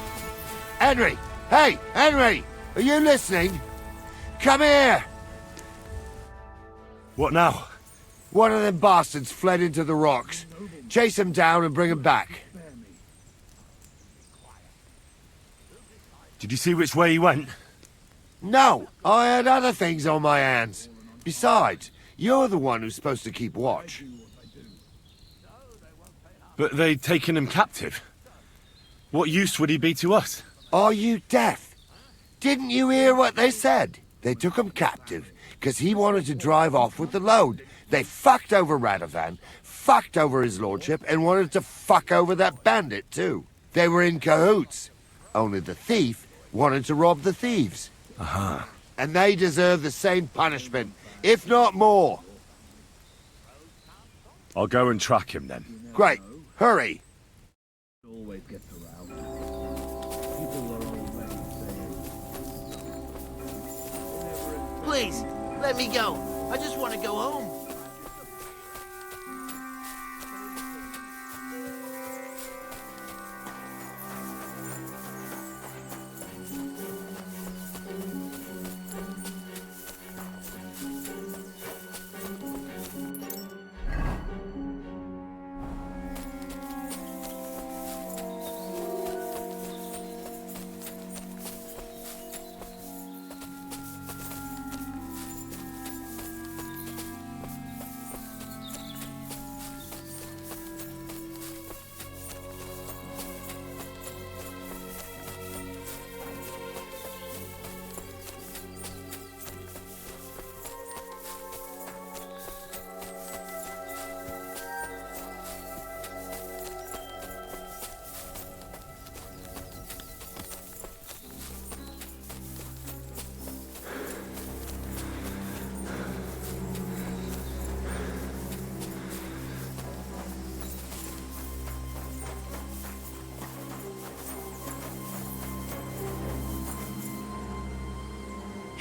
Henry! Hey, Henry! Are you listening? Come here! What now? One of them bastards fled into the rocks. Chase him down and bring him back. Did you see which way he went? No, I had other things on my hands. Besides, you're the one who's supposed to keep watch. But they'd taken him captive. What use would he be to us? Are you deaf? Didn't you hear what they said? They took him captive because he wanted to drive off with the load. They fucked over Radovan, fucked over his lordship, and wanted to fuck over that bandit too. They were in cahoots. Only the thief wanted to rob the thieves. Uh-huh. And they deserve the same punishment, if not more. I'll go and track him then. Great. Hurry. Always gets around. People are already saying. Please, let me go. I just want to go home.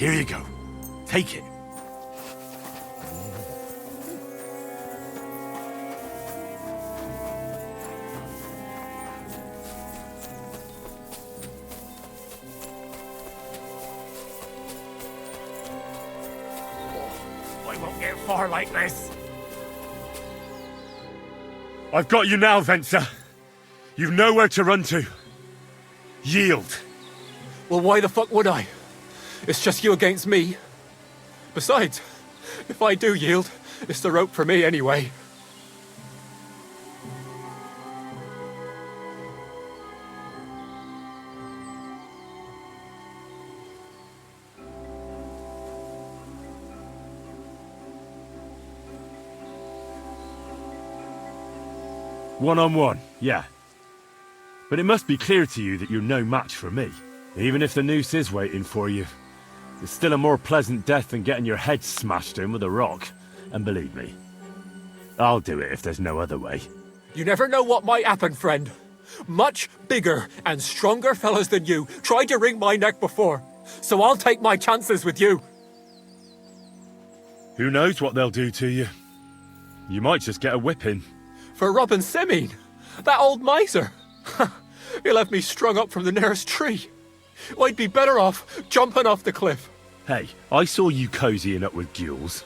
Here you go. Take it. I won't get far like this. I've got you now, Venser. You've nowhere to run to. Yield. Well, why the fuck would I? It's just you against me. Besides, if I do yield, it's the rope for me anyway. One-on-one, yeah. But it must be clear to you that you're no match for me. Even if the noose is waiting for you, it's still a more pleasant death than getting your head smashed in with a rock. And believe me, I'll do it if there's no other way. You never know what might happen, friend. Much bigger and stronger fellas than you tried to wring my neck before, so I'll take my chances with you. Who knows what they'll do to you? You might just get a whipping. For robbing Semine, that old miser. He left me strung up from the nearest tree. I'd be better off jumping off the cliff. Hey, I saw you cozying up with Gules.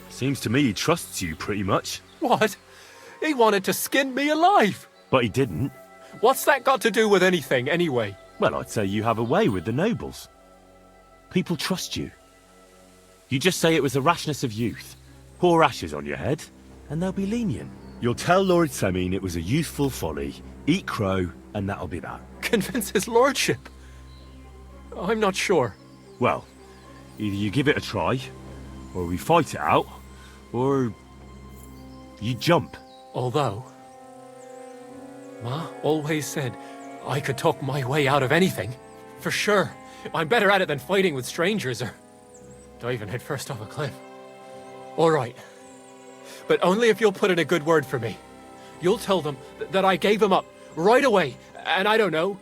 Seems to me he trusts you pretty much. What? He wanted to skin me alive. But he didn't. What's that got to do with anything, anyway? Well, I'd say you have a way with the nobles. People trust you. You just say it was the rashness of youth. Pour ashes on your head, and they'll be lenient. You'll tell Lord Semine it was a youthful folly, eat crow, and that'll be that. Convince his lordship? I'm not sure. Well, either you give it a try, or we fight it out, or you jump. Although, Ma always said I could talk my way out of anything. For sure, I'm better at it than fighting with strangers or diving headfirst off a cliff. All right. But only if you'll put in a good word for me. You'll tell them that I gave him up right away, and I don't know,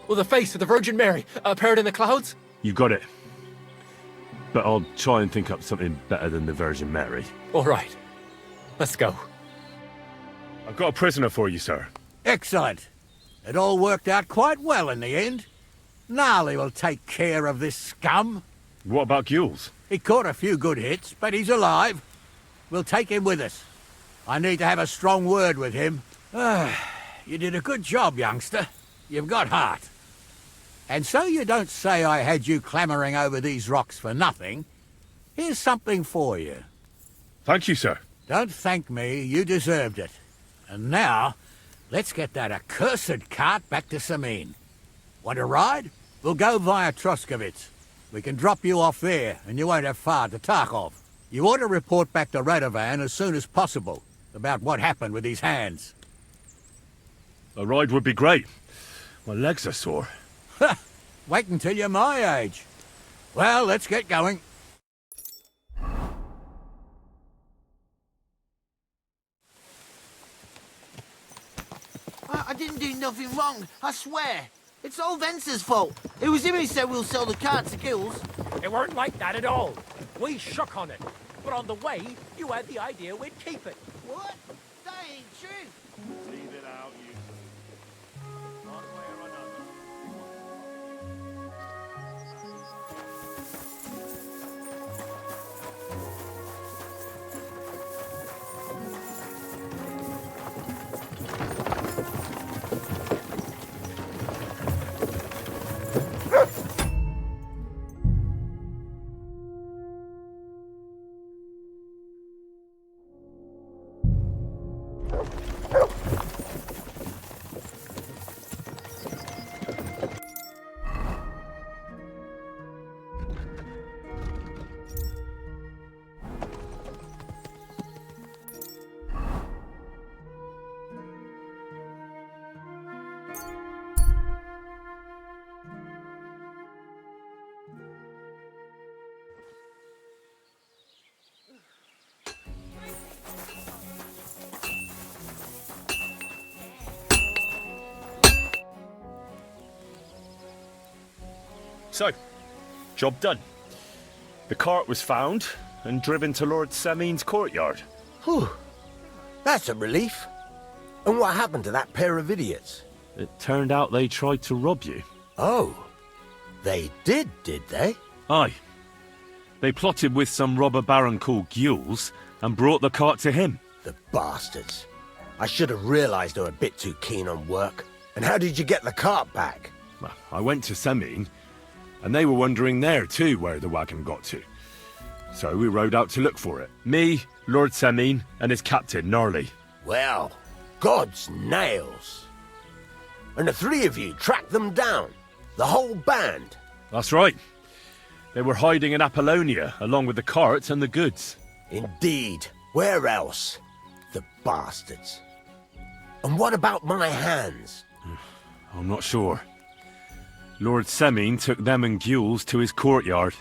well, the face of the Virgin Mary appeared in the clouds? You got it. But I'll try and think up something better than the Virgin Mary. All right. Let's go. I've got a prisoner for you, sir. Excellent. It all worked out quite well in the end. Gnarly will take care of this scum. What about Gules? He caught a few good hits, but he's alive. We'll take him with us. I need to have a strong word with him. You did a good job, youngster. You've got heart. And so you don't say I had you clambering over these rocks for nothing. Here's something for you. Thank you, sir. Don't thank me. You deserved it. And now, let's get that accursed cart back to Semine. Want a ride? We'll go via Troskovitz. We can drop you off there, and you won't have far to Tarkov. You ought to report back to Radovan as soon as possible about what happened with his hands. A ride would be great. My legs are sore. Wait until you're my age. Well, let's get going. I didn't do nothing wrong, I swear. It's all Venser's fault. It was him who said we'll sell the cart to Gules. It weren't like that at all. We shook on it. But on the way, you had the idea we'd keep it. What? That ain't true. Leave it out, you. One way or another. So, job done. The cart was found and driven to Lord Semin's courtyard. Whew. That's a relief. And what happened to that pair of idiots? It turned out they tried to rob you. Oh. They did they? Aye. They plotted with some robber baron called Gules and brought the cart to him. The bastards. I should have realized they were a bit too keen on work. And how did you get the cart back? Well, I went to Semin, and they were wondering there too where the wagon got to. So we rode out to look for it. Me, Lord Semin, and his captain, Gnarly. Well, God's nails. And the three of you tracked them down? The whole band? That's right. They were hiding in Apollonia, along with the carts and the goods. Indeed. Where else? The bastards. And what about my hands? I'm not sure. Lord Semin took them and Gules to his courtyard.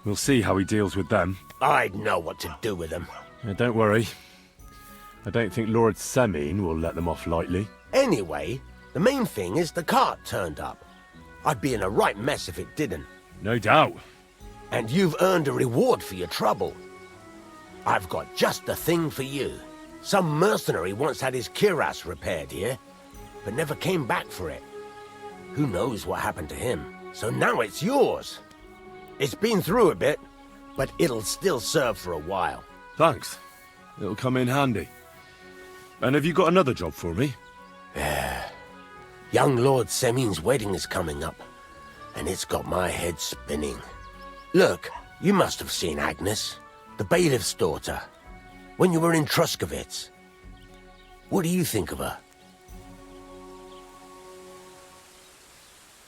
We'll see how he deals with them. I'd know what to do with them. Don't worry. I don't think Lord Semin will let them off lightly. Anyway, the main thing is the cart turned up. I'd be in a right mess if it didn't. No doubt. And you've earned a reward for your trouble. I've got just the thing for you. Some mercenary once had his cuirass repaired here, but never came back for it. Who knows what happened to him? So now it's yours. It's been through a bit, but it'll still serve for a while. Thanks. It'll come in handy. And have you got another job for me? Young Lord Semin's wedding is coming up, and it's got my head spinning. Look, you must have seen Agnes, the bailiff's daughter, when you were in Troskovitz. What do you think of her?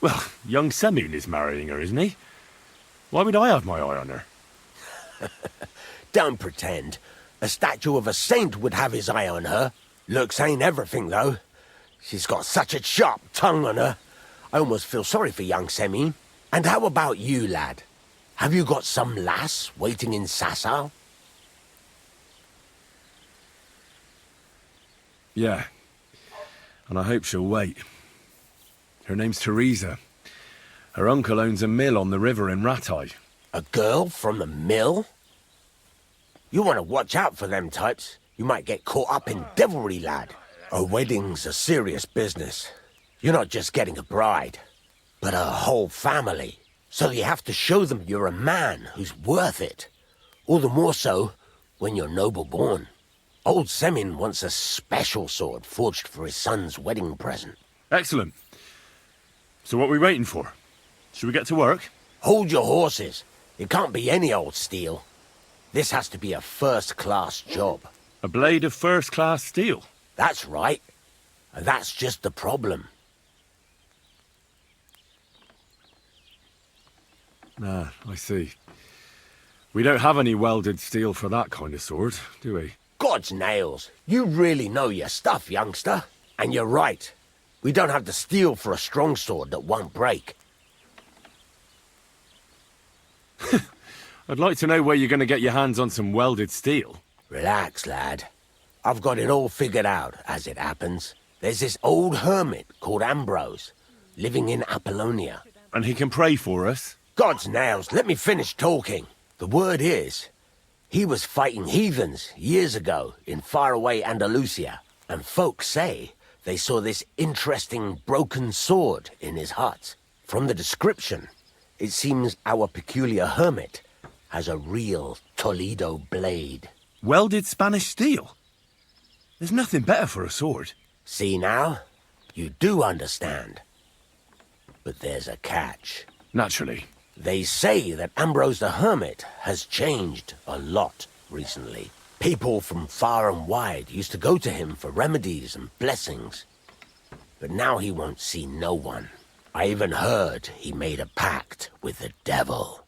Well, young Semin is marrying her, isn't he? Why would I have my eye on her? Don't pretend. A statue of a saint would have his eye on her. Looks ain't everything, though. She's got such a sharp tongue on her. I almost feel sorry for young Semin. And how about you, lad? Have you got some lass waiting in Sasau? Yeah. And I hope she'll wait. Her name's Teresa. Her uncle owns a mill on the river in Ratai. A girl from the mill? You want to watch out for them types. You might get caught up in devilry, lad. A wedding's a serious business. You're not just getting a bride, but a whole family. So you have to show them you're a man who's worth it. All the more so when you're noble-born. Old Semin wants a special sword forged for his son's wedding present. Excellent. So what are we waiting for? Should we get to work? Hold your horses. It can't be any old steel. This has to be a first-class job. A blade of first-class steel? That's right. And that's just the problem. Ah, I see. We don't have any welded steel for that kind of sword, do we? God's nails. You really know your stuff, youngster. And you're right. We don't have the steel for a strong sword that won't break. I'd like to know where you're going to get your hands on some welded steel. Relax, lad. I've got it all figured out, as it happens. There's this old hermit called Ambrose, living in Apollonia. And he can pray for us? God's nails, let me finish talking. The word is, he was fighting heathens years ago in faraway Andalusia. And folks say they saw this interesting broken sword in his hut. From the description, it seems our peculiar hermit has a real Toledo blade. Welded Spanish steel? There's nothing better for a sword. See now? You do understand. But there's a catch. Naturally. They say that Ambrose the Hermit has changed a lot recently. People from far and wide used to go to him for remedies and blessings. But now he won't see no one. I even heard he made a pact with the devil.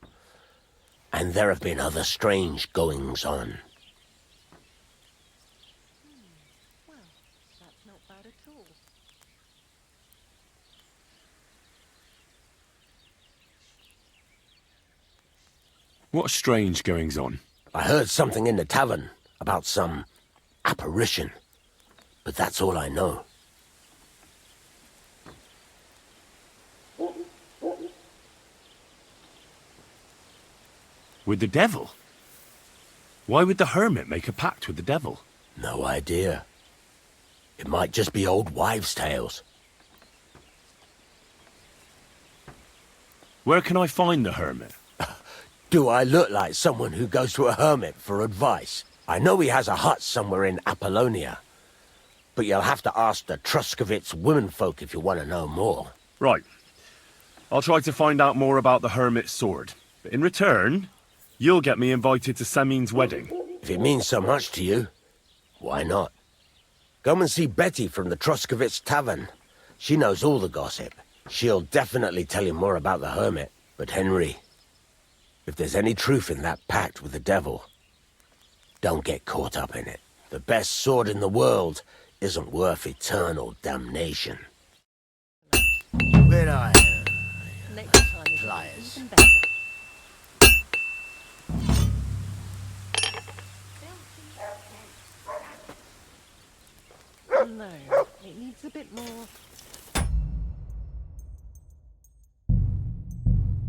And there have been other strange goings-on. What strange goings-on? I heard something in the tavern about some apparition. But that's all I know. With the devil? Why would the hermit make a pact with the devil? No idea. It might just be old wives' tales. Where can I find the hermit? Do I look like someone who goes to a hermit for advice? I know he has a hut somewhere in Apollonia. But you'll have to ask the Troskovitz womenfolk if you want to know more. Right. I'll try to find out more about the hermit's sword. But in return, you'll get me invited to Samin's wedding. If it means so much to you, why not? Come and see Betty from the Troskovitz Tavern. She knows all the gossip. She'll definitely tell you more about the hermit. But Henry, if there's any truth in that pact with the devil, don't get caught up in it. The best sword in the world isn't worth eternal damnation. Where are you? Pliers. No, it needs a bit more